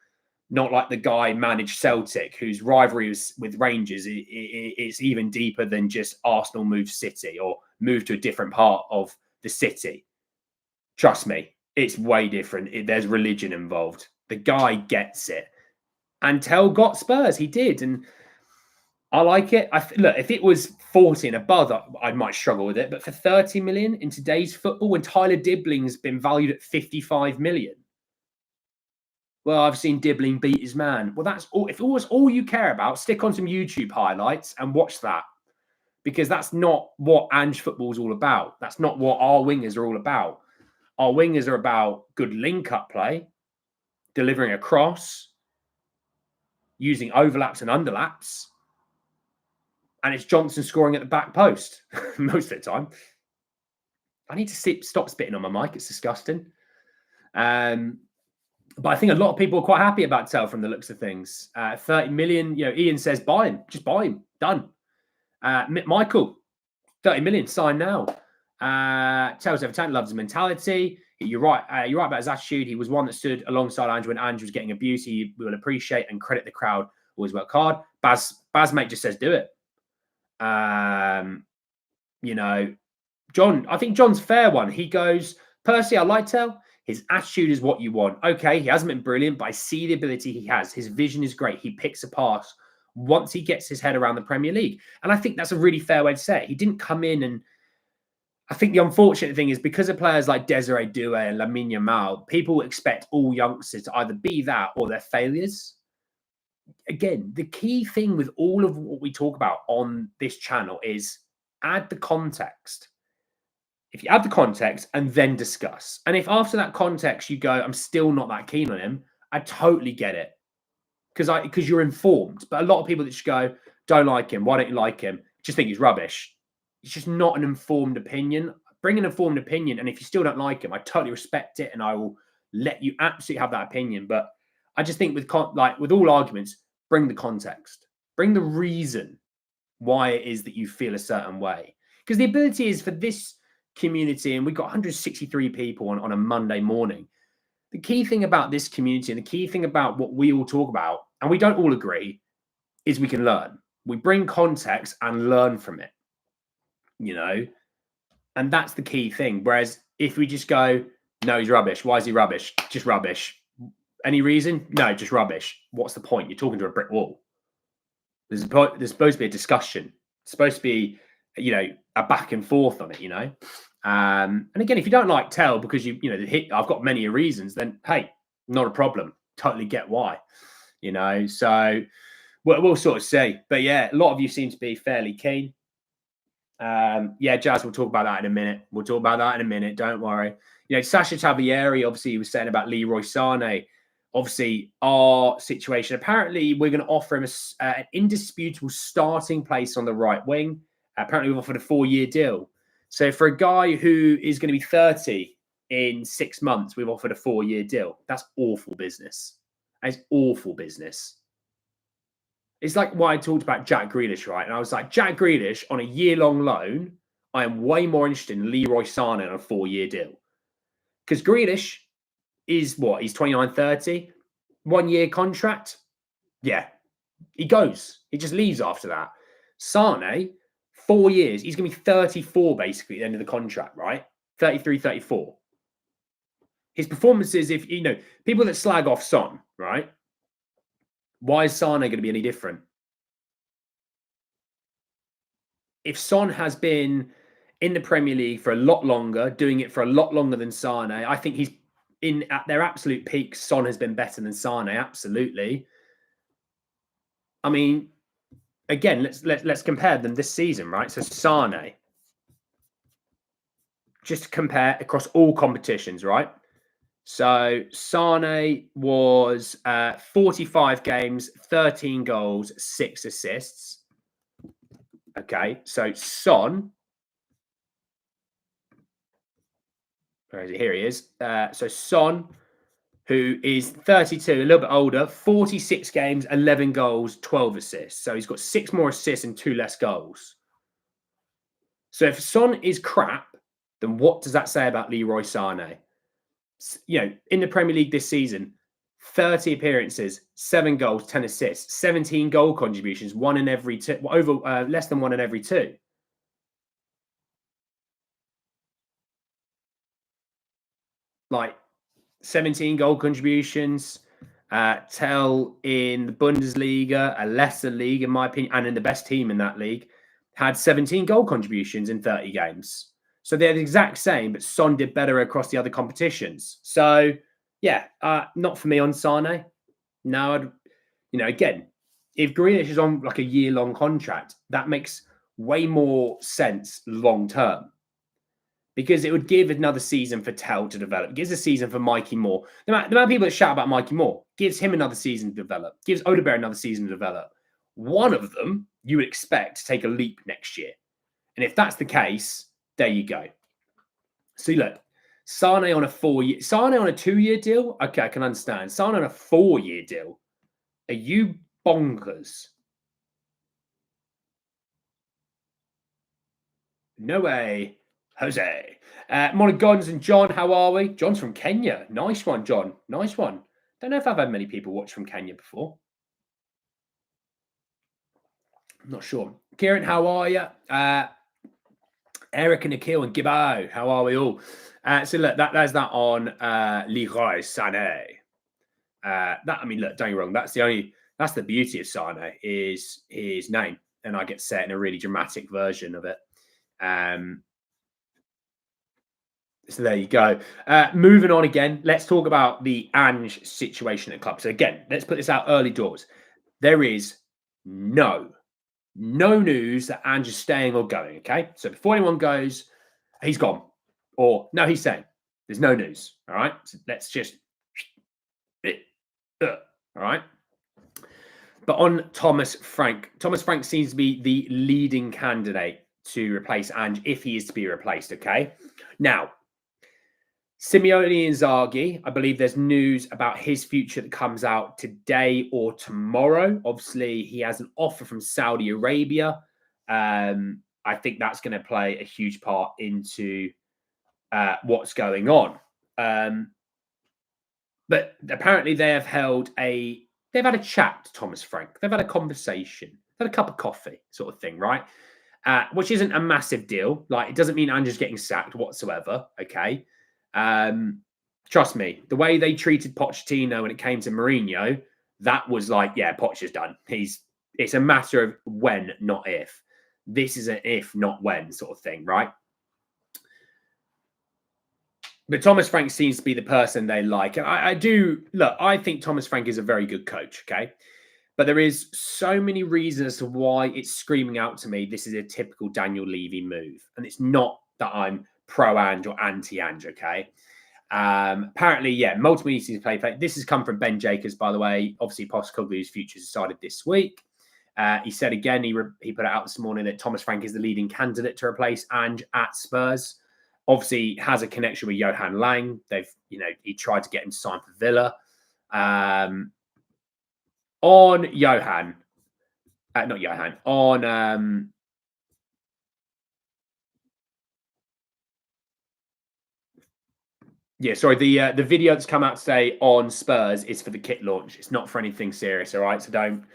Speaker 2: not like the guy managed Celtic, whose rivalry with Rangers is even deeper than just Arsenal moved City or moved to a different part of the city. Trust me, it's way different. There's religion involved. The guy gets it. And Tel got Spurs. He did. And I like it. Look, if it was 40 and above, I might struggle with it. But for 30 million in today's football, when Tyler Dibling's been valued at 55 million, well, I've seen Dibling beat his man. Well, that's all. If it was all you care about, stick on some YouTube highlights and watch that. Because that's not what Ange football is all about. That's not what our wingers are all about. Our wingers are about good link-up play, delivering a cross, using overlaps and underlaps, and it's Johnson scoring at the back post most of the time. I need to stop spitting on my mic. It's disgusting. But I think a lot of people are quite happy about Tel from the looks of things. 30 million, you know, Ian says buy him. Just buy him. Done. Michael, 30 million, sign now. Tells everything, loves his mentality. You're right about his attitude. He was one that stood alongside Ange when Ange was getting abused. He will appreciate and credit the crowd. Always work hard. Bazmate just says do it. You know, John, I think John's fair one. He goes, personally, I like Tel. His attitude is what you want. Okay, he hasn't been brilliant, but I see the ability he has. His vision is great. He picks a pass once he gets his head around the Premier League. And I think that's a really fair way to say it. He didn't come in and I think the unfortunate thing is because of players like Desiree Doué and Lamine Yamal, people expect all youngsters to either be that or they're failures. Again, the key thing with all of what we talk about on this channel is add the context. If you add the context and then discuss, and if after that context you go, I'm still not that keen on him, I totally get it. Because you're informed. But a lot of people that just go, don't like him. Why don't you like him? Just think he's rubbish. It's just not an informed opinion. Bring an informed opinion. And if you still don't like him, I totally respect it. And I will let you absolutely have that opinion. But I just think with all arguments, bring the context. Bring the reason why it is that you feel a certain way. Because the ability is for this community, and we've got 163 people on a Monday morning. The key thing about this community and the key thing about what we all talk about, and we don't all agree, is we can learn. We bring context and learn from it, you know? And that's the key thing. Whereas if we just go, no, he's rubbish. Why is he rubbish? Just rubbish. Any reason? No, just rubbish. What's the point? You're talking to a brick wall. There's supposed to be a discussion. It's supposed to be, you know, a back and forth on it, you know? And again, if you don't like Tel because I've got many reasons, then hey, not a problem. Totally get why, you know. So we'll sort of see. But yeah, a lot of you seem to be fairly keen. Yeah, Jazz, we'll talk about that in a minute. Don't worry. Sasha Tavieri, obviously, he was saying about Leroy Sane. Obviously, our situation. Apparently, we're going to offer him an indisputable starting place on the right wing. Apparently, we've offered a 4-year deal. So for a guy who is going to be 30 in 6 months, we've offered a 4-year deal. That's awful business. It's awful business. It's like why I talked about Jack Grealish, right? And I was like, Jack Grealish on a year-long loan, I am way more interested in Leroy Sane on a 4-year deal. Because Grealish is what? He's 29, 30. 1-year contract. Yeah. He goes. He just leaves after that. Sane, 4 years. He's going to be 34 basically at the end of the contract, right? 33, 34. His performances, if people that slag off Son, right? Why is Sane going to be any different? If Son has been in the Premier League for a lot longer, doing it for a lot longer than Sane, I think he's at their absolute peak. Son has been better than Sane, absolutely. I mean, again, let's compare them this season, right? So Sane, just compare across all competitions, right? So Sane was 45 games, 13 goals, 6 assists. Okay, so Son, where is he? Here he is. So Son, who is 32, a little bit older, 46 games, 11 goals, 12 assists. So he's got 6 more assists and 2 less goals. So if Son is crap, then what does that say about Leroy Sane? In the Premier League this season, 30 appearances, 7 goals, 10 assists, 17 goal contributions, less than 1 in every 2. Like 17 goal contributions. Tel in the Bundesliga, a lesser league in my opinion, and in the best team in that league, had 17 goal contributions in 30 games. So they're the exact same, but Son did better across the other competitions. So yeah, not for me on Sane. No, again, if Grealish is on like a year-long contract, that makes way more sense long-term. Because it would give another season for Tel to develop. It gives a season for Mikey Moore. The amount of people that shout about Mikey Moore gives him another season to develop. Gives Odegaard another season to develop. One of them you would expect to take a leap next year. And if that's the case, there you go. So look, Sane on a 2-year deal? Okay, I can understand. Sane on a 4-year deal? Are you bonkers? No way. Jose. Morning, Gomes and John. How are we? John's from Kenya. Nice one, John. Nice one. Don't know if I've had many people watch from Kenya before. I'm not sure. Kieran, how are you? Eric and Nikhil and Gibbo. How are we all? So look, there's that on Leroy Sane. Look, don't get me wrong. That's the beauty of Sane is his name, and I get set in a really dramatic version of it. So there you go. Moving on again, let's talk about the Ange situation at the club. So again, let's put this out early doors. There is no news that Ange is staying or going, okay? So before anyone goes, he's gone. Or, no, he's staying. There's no news, all right? So let's just... all right? But on Thomas Frank seems to be the leading candidate to replace Ange if he is to be replaced, okay? Now, Simeone Inzaghi, I believe there's news about his future that comes out today or tomorrow. Obviously, he has an offer from Saudi Arabia. I think that's going to play a huge part into what's going on. But apparently they've had a chat to Thomas Frank. They've had a conversation. They've had a cup of coffee sort of thing, right? Which isn't a massive deal. Like, it doesn't mean Ange's getting sacked whatsoever, okay? Trust me, the way they treated Pochettino when it came to Mourinho, that was like, yeah, Poch is done. It's a matter of when, not if. This is an if, not when sort of thing, right? But Thomas Frank seems to be the person they like. And I think Thomas Frank is a very good coach, okay? But there is so many reasons as to why it's screaming out to me, this is a typical Daniel Levy move. And it's not that I'm pro-Ange or anti-Ange, okay? Apparently, yeah, multiple meetings play. This has come from Ben Jacobs, by the way. Obviously, Postecoglou's future decided this week. He said again, he put it out this morning that Thomas Frank is the leading candidate to replace Ange at Spurs. Obviously, has a connection with Johan Lang. He tried to get him to sign for Villa. On Johan, not Johan, on yeah, sorry. The video that's come out today on Spurs is for the kit launch. It's not for anything serious, all right? So don't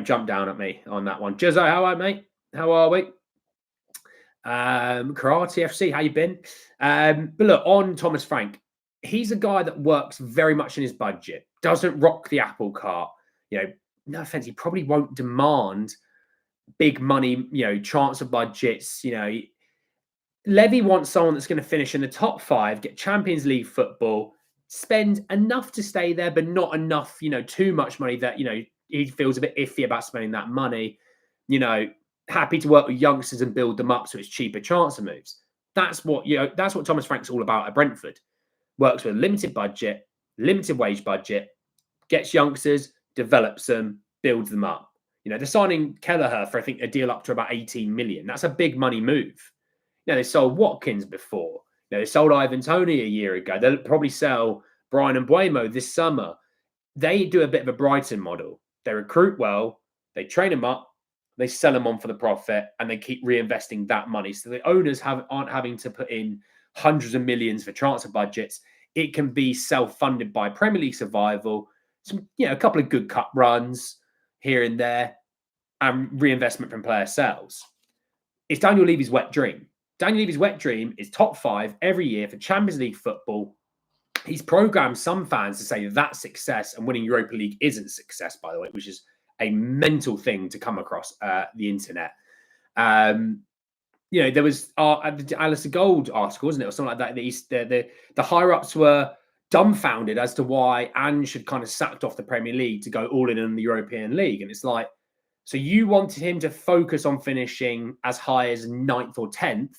Speaker 2: jump down at me on that one. Jezzo, how are you, mate? How are we? Karate FC, how you been? But look, on Thomas Frank, he's a guy that works very much in his budget, doesn't rock the apple cart. No offense, he probably won't demand big money, transfer budgets. Levy wants someone that's going to finish in the top 5, get Champions League football, spend enough to stay there, but not enough, too much money that, he feels a bit iffy about spending that money. Happy to work with youngsters and build them up so it's cheaper transfer moves. That's what Thomas Frank's all about at Brentford. Works with a limited budget, limited wage budget, gets youngsters, develops them, builds them up. They're signing Kelleher for, I think, a deal up to about 18 million. That's a big money move. They sold Watkins before. They sold Ivan Toney a year ago. They'll probably sell Brian and Mbuemo this summer. They do a bit of a Brighton model. They recruit well, they train them up, they sell them on for the profit, and they keep reinvesting that money. So the owners aren't having to put in hundreds of millions for transfer budgets. It can be self-funded by Premier League survival, a couple of good cup runs here and there, and reinvestment from player sales. It's Daniel Levy's wet dream. Daniel Levy's wet dream is top 5 every year for Champions League football. He's programmed some fans to say that's success, and winning Europa League isn't success, by the way, which is a mental thing to come across the internet. There was Alistair Gold article, wasn't it, or something like that. The higher ups were dumbfounded as to why Ange had kind of sacked off the Premier League to go all in the European League, and it's like, so you wanted him to focus on finishing as high as 9th or 10th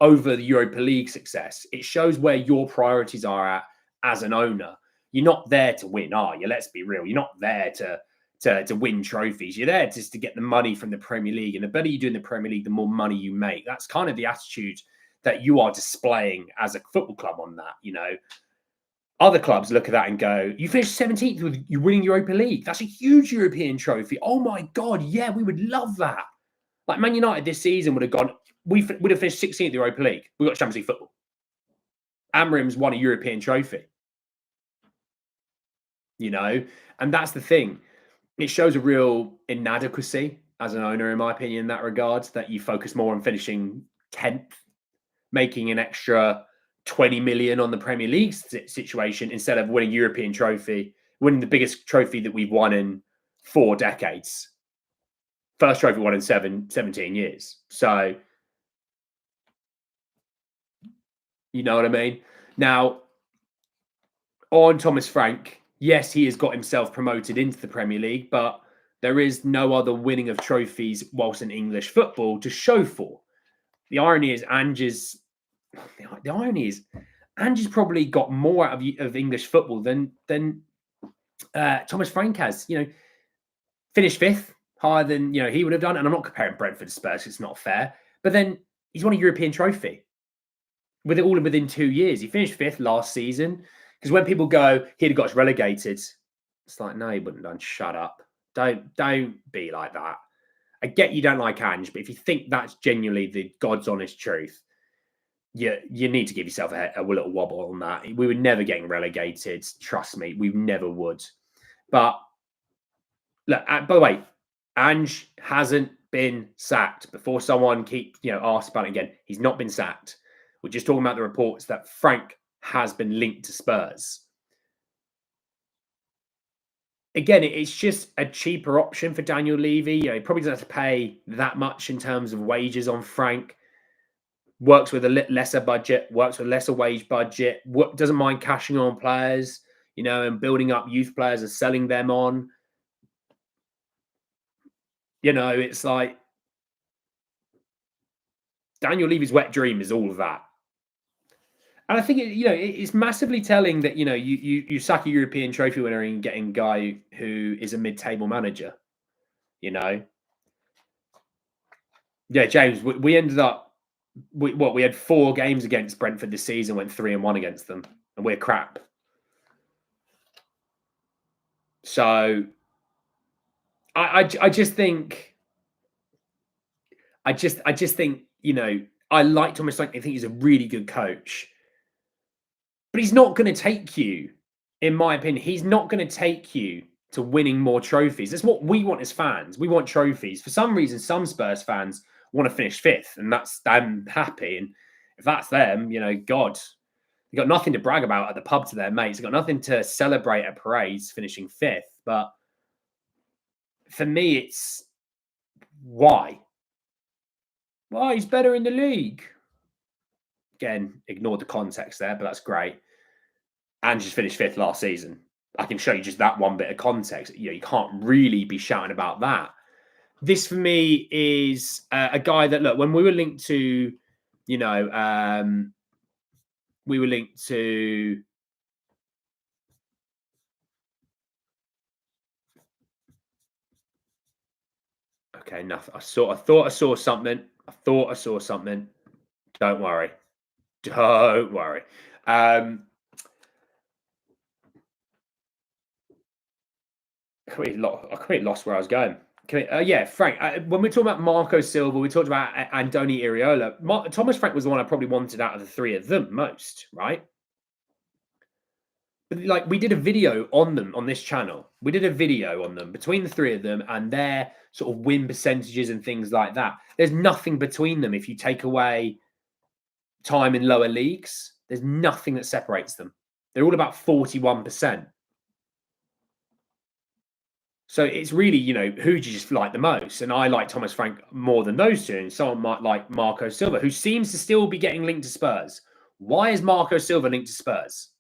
Speaker 2: over the Europa League success. It shows where your priorities are at as an owner. You're not there to win, are you? Let's be real. You're not there to win trophies. You're there just to get the money from the Premier League. And the better you do in the Premier League, the more money you make. That's kind of the attitude that you are displaying as a football club on that, Other clubs look at that and go, you finished 17th with you winning Europa League. That's a huge European trophy. Oh my God, yeah, we would love that. Like Man United this season would have gone, we would have finished 16th in the Europa League. We got Champions League football. Amrim's won a European trophy. And that's the thing. It shows a real inadequacy as an owner, in my opinion, in that regard, that you focus more on finishing 10th, making an extra 20 million on the Premier League situation instead of winning European trophy, winning the biggest trophy that we've won in 4 decades. First trophy won in 17 years. So, you know what I mean? Now, on Thomas Frank, yes, he has got himself promoted into the Premier League, but there is no other winning of trophies whilst in English football to show for. The irony is Ange's probably got more out of English football than Thomas Frank has. Finished 5th, higher than he would have done. And I'm not comparing Brentford to Spurs; it's not fair. But then he's won a European trophy with it all within 2 years. He finished 5th last season. Because when people go, he'd have got us relegated, it's like, no, he wouldn't have done. Shut up. Don't be like that. I get you don't like Ange, but if you think that's genuinely the God's honest truth, you need to give yourself a little wobble on that. We were never getting relegated. Trust me, we never would. But look, by the way, Ange hasn't been sacked. Before someone keeps asked about it again, he's not been sacked. We're just talking about the reports that Frank has been linked to Spurs. Again, it's just a cheaper option for Daniel Levy. He probably doesn't have to pay that much in terms of wages on Frank. Works with a lesser budget, works with a lesser wage budget, doesn't mind cashing on players, and building up youth players and selling them on. You know, it's like Daniel Levy's wet dream is all of that. And I think it's massively telling that you sack a European trophy winner and getting a guy who is a mid-table manager. You know, yeah, James. We ended up we had 4 games against Brentford this season, went 3-1 against them, and we're crap. So I just think I just think I like Thomas Frank. I think he's a really good coach. But he's not going to take you, in my opinion, he's not going to take you to winning more trophies. That's what we want as fans. We want trophies. For some reason, some Spurs fans want to finish 5th, and that's them happy. And if that's them, God, they've got nothing to brag about at the pub to their mates. They've got nothing to celebrate at parades finishing 5th. But for me, it's why? Why? He's better in the league. Again, ignored the context there, but that's great. And just finished 5th last season. I can show you just that one bit of context. You can't really be shouting about that. This for me is a guy that, look, when we were linked to, we were linked to. Okay, nothing. I thought I saw something. Don't worry. Don't worry. I completely lost where I was going. Yeah, Frank. When we talk about Marco Silva, we talked about Andoni Iraola. Thomas Frank was the one I probably wanted out of the 3 of them most, right? But we did a video on them on this channel. We did a video on them between the 3 of them and their sort of win percentages and things like that. There's nothing between them if you take away time in lower leagues. There's nothing that separates them. They're all about 41%. So it's really, who do you just like the most? And I like Thomas Frank more than those two. And someone might like Marco Silva, who seems to still be getting linked to Spurs. Why is Marco Silva linked to Spurs?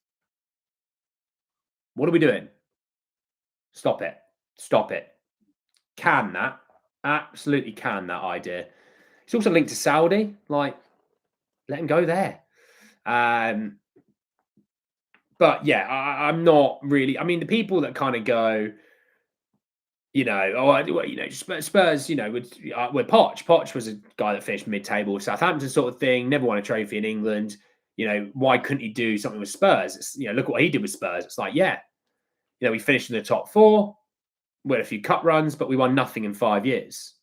Speaker 2: What are we doing? Stop it. Stop it. Can that. Absolutely can that idea. He's also linked to Saudi. Let him go there. But yeah, I'm not really. I mean, the people that kind of go, Spurs, with Poch. Poch was a guy that finished mid-table with Southampton sort of thing, never won a trophy in England. Why couldn't he do something with Spurs? Look at what he did with Spurs. It's like, yeah, we finished in the top 4, we had a few cup runs, but we won nothing in 5 years.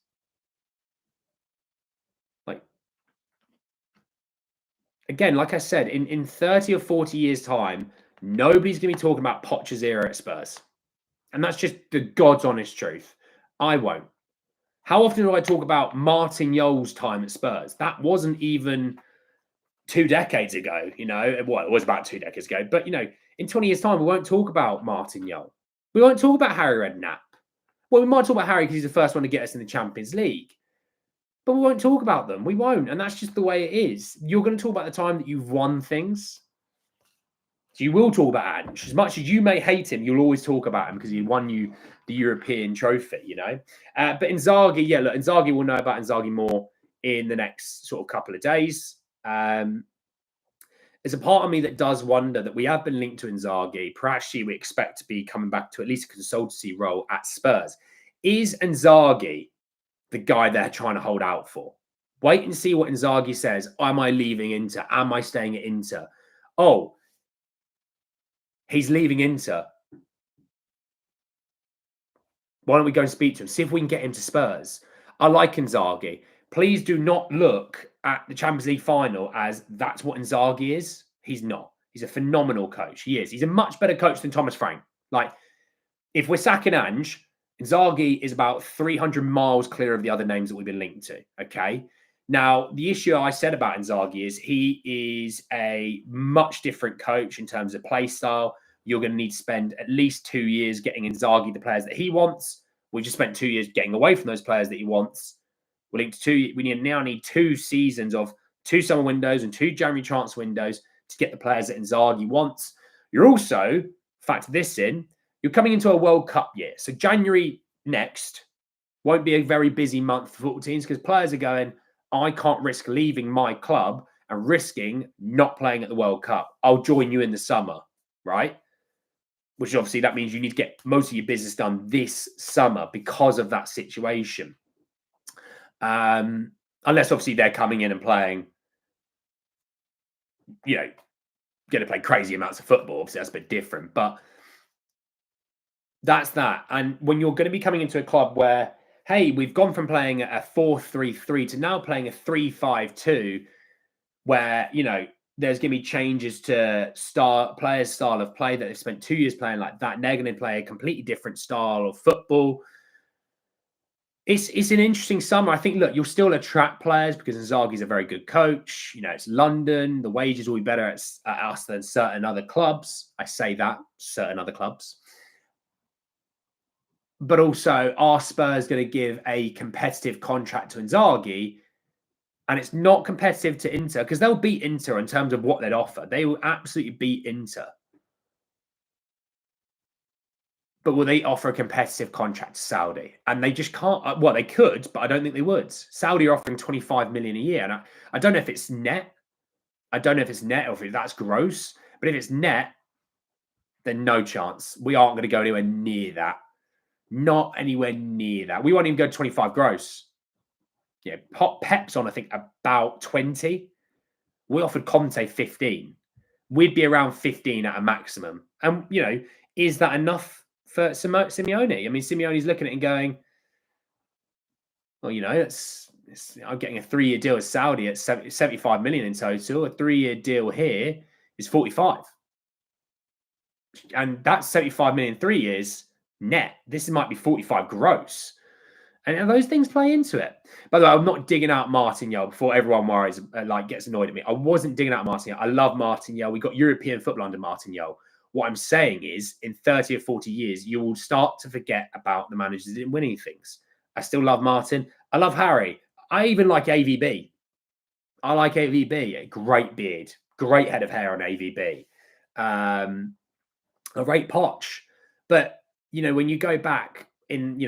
Speaker 2: Again, like I said, in 30 or 40 years' time, nobody's going to be talking about Poch's era at Spurs. And that's just the God's honest truth. I won't. How often do I talk about Martin Jol's time at Spurs? That wasn't even 2 decades ago, Well, it was about 2 decades ago. But, in 20 years' time, we won't talk about Martin Jol. We won't talk about Harry Redknapp. Well, we might talk about Harry because he's the first one to get us in the Champions League. But we won't talk about them. We won't. And that's just the way it is. You're going to talk about the time that you've won things. So you will talk about Ange. As much as you may hate him, you'll always talk about him because he won you the European trophy, But Inzaghi, yeah, look, Inzaghi, will know about Inzaghi more in the next sort of couple of days. There's a part of me that does wonder that we have been linked to Inzaghi. Paratici, we expect to be coming back to at least a consultancy role at Spurs. Is Inzaghi the guy they're trying to hold out for? Wait and see what Inzaghi says. Am I leaving Inter? Am I staying at Inter? Oh, he's leaving Inter. Why don't we go and speak to him? See if we can get him to Spurs. I like Inzaghi. Please do not look at the Champions League final as that's what Inzaghi is. He's not. He's a phenomenal coach. He is. He's a much better coach than Thomas Frank. If we're sacking Ange, Inzaghi is about 300 miles clear of the other names that we've been linked to. Okay. Now, the issue I said about Inzaghi is he is a much different coach in terms of play style. You're going to need to spend at least 2 years getting Inzaghi the players that he wants. We just spent 2 years getting away from those players that he wants. We're linked to 2. We now need 2 seasons of 2 summer windows and 2 January transfer windows to get the players that Inzaghi wants. You're also, factor this in, you're coming into a World Cup year. So January next, Won't be a very busy month for football teams because players are going, I can't risk leaving my club and risking not playing at the World Cup. I'll join you in the summer, right? Which obviously that means you need to get most of your business done this summer because of that situation. Unless obviously they're coming in and playing, going to play crazy amounts of football. Obviously that's a bit different, but that's that. And when you're going to be coming into a club where, hey, we've gone from playing a 4-3-3 to now playing a 3-5-2, where, there's going to be changes to players' style of play that they've spent 2 years playing like that. And they're going to play a completely different style of football. It's an interesting summer. I think, look, you'll still attract players because Inzaghi's a very good coach. It's London. The wages will be better at us than certain other clubs. I say that, certain other clubs. But also, are Spurs going to give a competitive contract to Inzaghi? And it's not competitive to Inter because they'll beat Inter in terms of what they'd offer. They will absolutely beat Inter. But will they offer a competitive contract to Saudi? And they just can't. Well, they could, but I don't think they would. Saudi are offering 25 million a year. And I don't know if it's net. I don't know if it's net or if that's gross. But if it's net, then no chance. We aren't going to go anywhere near that. Not anywhere near that. We won't even go to 25 gross. Yeah, Pep's on, I think, about 20. We offered Conte 15. We'd be around 15 at a maximum. And, is that enough for Simeone? I mean, Simeone's looking at it and going, well, I'm getting a 3-year deal with Saudi at 75 million in total. A 3-year deal here is 45. And that's 75 million in 3 years net. This might be 45 gross. And those things play into it. By the way, I'm not digging out Martial before everyone worries, gets annoyed at me. I wasn't digging out Martial. I love Martial. We got European football under Martial. What I'm saying is, in 30 or 40 years, you will start to forget about the managers that didn't win any things. I still love Martin. I love Harry. I even like AVB. I like AVB. A great beard. Great head of hair on AVB. A great Poch. But, when you go back in,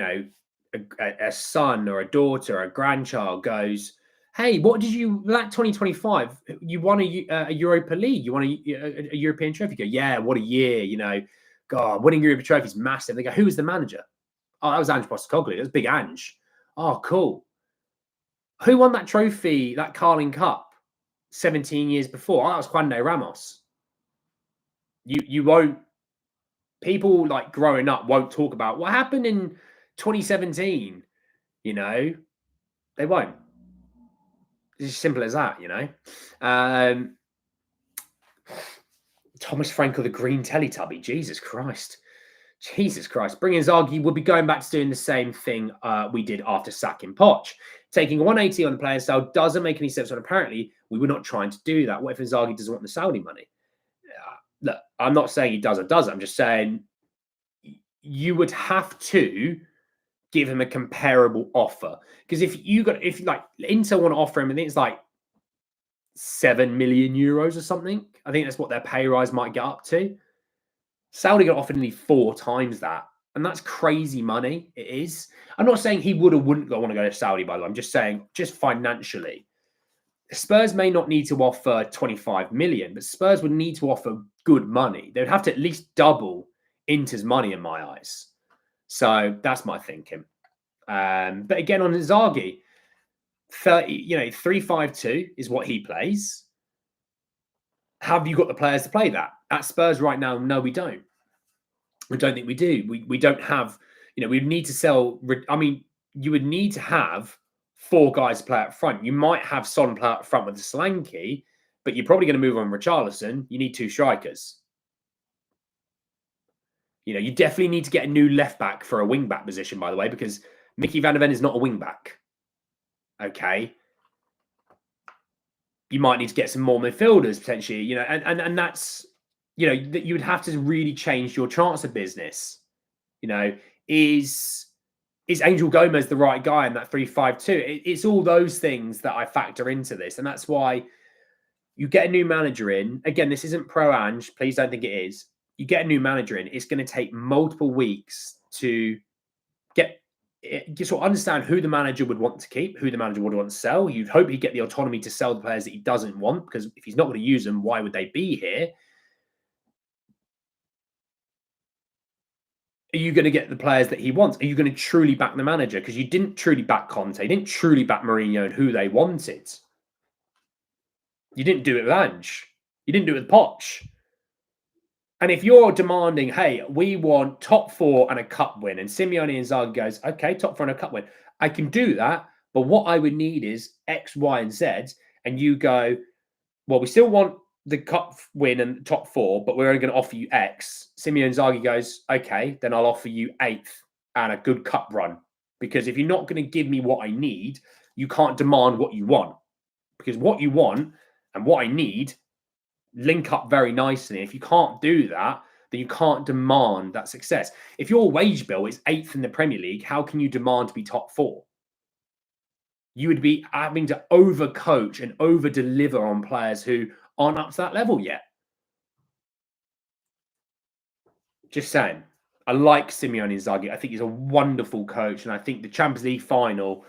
Speaker 2: a son or a daughter or a grandchild goes, hey, what did you, that 2025, you won a Europa League, you won a European trophy. You go, yeah, what a year, God, winning Europa trophy is massive. They go, who was the manager? Oh, that was Ange Postecoglou. That was big Ange. Oh, cool. Who won that trophy, that Carling Cup 17 years before? Oh, that was Juan de Ramos. You won't, people like growing up won't talk about what happened in 2017, they won't. It's as simple as that, Thomas Frankel, the green Teletubby. Jesus Christ. Bringing Inzaghi would be going back to doing the same thing we did after sacking Poch. Taking a 180 on the player style doesn't make any sense. And apparently, we were not trying to do that. What if Inzaghi doesn't want the Saudi money? Look, I'm not saying he does or doesn't. I'm just saying you would have to give him a comparable offer. Because if Inter want to offer him, I think it's like 7 million euros or something. I think that's what their pay rise might get up to. Saudi got offered nearly 4 times that. And that's crazy money. It is. I'm not saying he would or wouldn't want to go to Saudi, by the way. I'm just saying, just financially. Spurs may not need to offer 25 million, but Spurs would need to offer good money. They would have to at least double Inter's money in my eyes. So that's my thinking. But again, on Inzaghi, 3-5-2 is what he plays. Have you got the players to play that? At Spurs right now, no, we don't. I don't think we do. We don't have, we need to sell. I mean, you would need to have 4 guys to play up front. You might have Son play up front with the Solanke, but you're probably going to move on Richarlison. You need 2 strikers. You definitely need to get a new left back for a wing back position, by the way, because Mickey van der Ven is not a wing back. Okay. You might need to get some more midfielders potentially, and that's, that you would have to really change your transfer business. Is Angel Gomes the right guy in that 3-5-2? It's all those things that I factor into this. And that's why you get a new manager in. Again, this isn't pro-Ange. Please don't think it is. You get a new manager in. It's going to take multiple weeks to get you sort of understand who the manager would want to keep, who the manager would want to sell. You'd hope he'd get the autonomy to sell the players that he doesn't want, because if he's not going to use them, why would they be here? Are you going to get the players that he wants? Are you going to truly back the manager? Because you didn't truly back Conte, you didn't truly back Mourinho and who they wanted. You didn't do it with Ange. You didn't do it with Poch. And if you're demanding, hey, we want top 4 and a cup win, and Simeone Inzaghi goes, okay, top 4 and a cup win, I can do that, but what I would need is X, Y, and Z. And you go, well, we still want the cup win and top 4, but we're only going to offer you X. Simeone Inzaghi goes, okay, then I'll offer you 8th and a good cup run. Because if you're not going to give me what I need, you can't demand what you want. Because what you want and what I need link up very nicely. If you can't do that, then you can't demand that success. If your wage bill is 8th in the Premier League, how can you demand to be top 4? You would be having to overcoach and over-deliver on players who aren't up to that level yet. Just saying. I like Simeone Inzaghi. I think he's a wonderful coach, and I think the Champions League final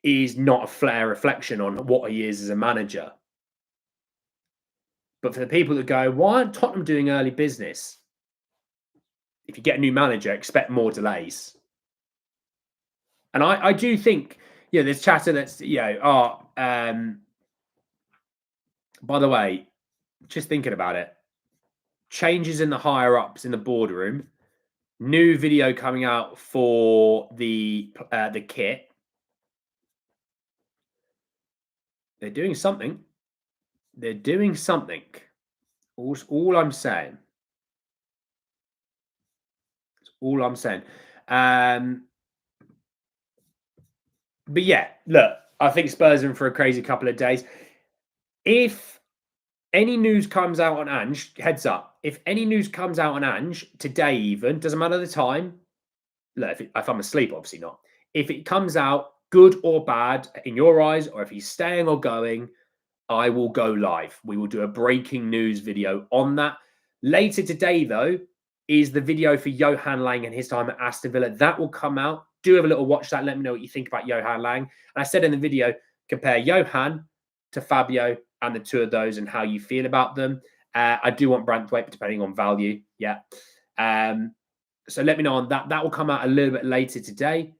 Speaker 2: is not a fair reflection on what he is as a manager. But for the people that go, why aren't Tottenham doing early business? If you get a new manager, expect more delays. And I do think, there's chatter that's, by the way, just thinking about it, changes in the higher ups in the boardroom, new video coming out for the kit. They're doing something. They're doing something. All I'm saying. That's all I'm saying. But yeah, look, I think Spurs are in for a crazy couple of days. If any news comes out on Ange, heads up. If any news comes out on Ange today, even doesn't matter the time. Look, if I'm asleep, obviously not. If it comes out good or bad in your eyes, or if he's staying or going, I will go live. We will do a breaking news video on that. Later today, though, is the video for Johan Lang and his time at Aston Villa. That will come out. Do have a little watch that. Let me know what you think about Johan Lang. And I said in the video, compare Johan to Fabio and the two of those and how you feel about them. I do want Branthwaite, depending on value. Yeah. So let me know on that. That will come out a little bit later today.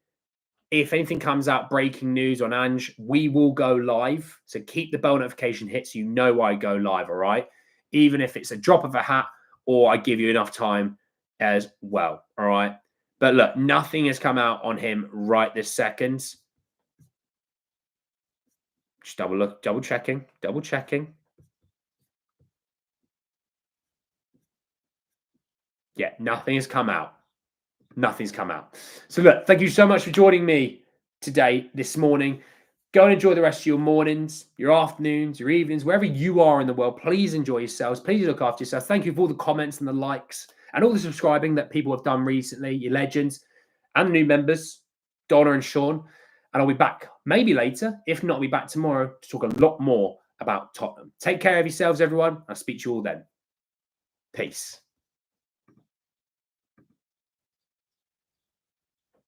Speaker 2: If anything comes out, breaking news on Ange, we will go live. So keep the bell notification hit so you know I go live, all right? Even if it's a drop of a hat or I give you enough time as well, all right? But look, nothing has come out on him right this second. Just double checking. Yeah, nothing has come out. Nothing's come out. So look, thank you so much for joining me today, this morning. Go and enjoy the rest of your mornings, your afternoons, your evenings, wherever you are in the world. Please enjoy yourselves. Please look after yourselves. Thank you for all the comments and the likes and all the subscribing that people have done recently, your legends and the new members, Donna and Sean. And I'll be back maybe later. If not, I'll be back tomorrow to talk a lot more about Tottenham. Take care of yourselves, everyone. I'll speak to you all then. Peace.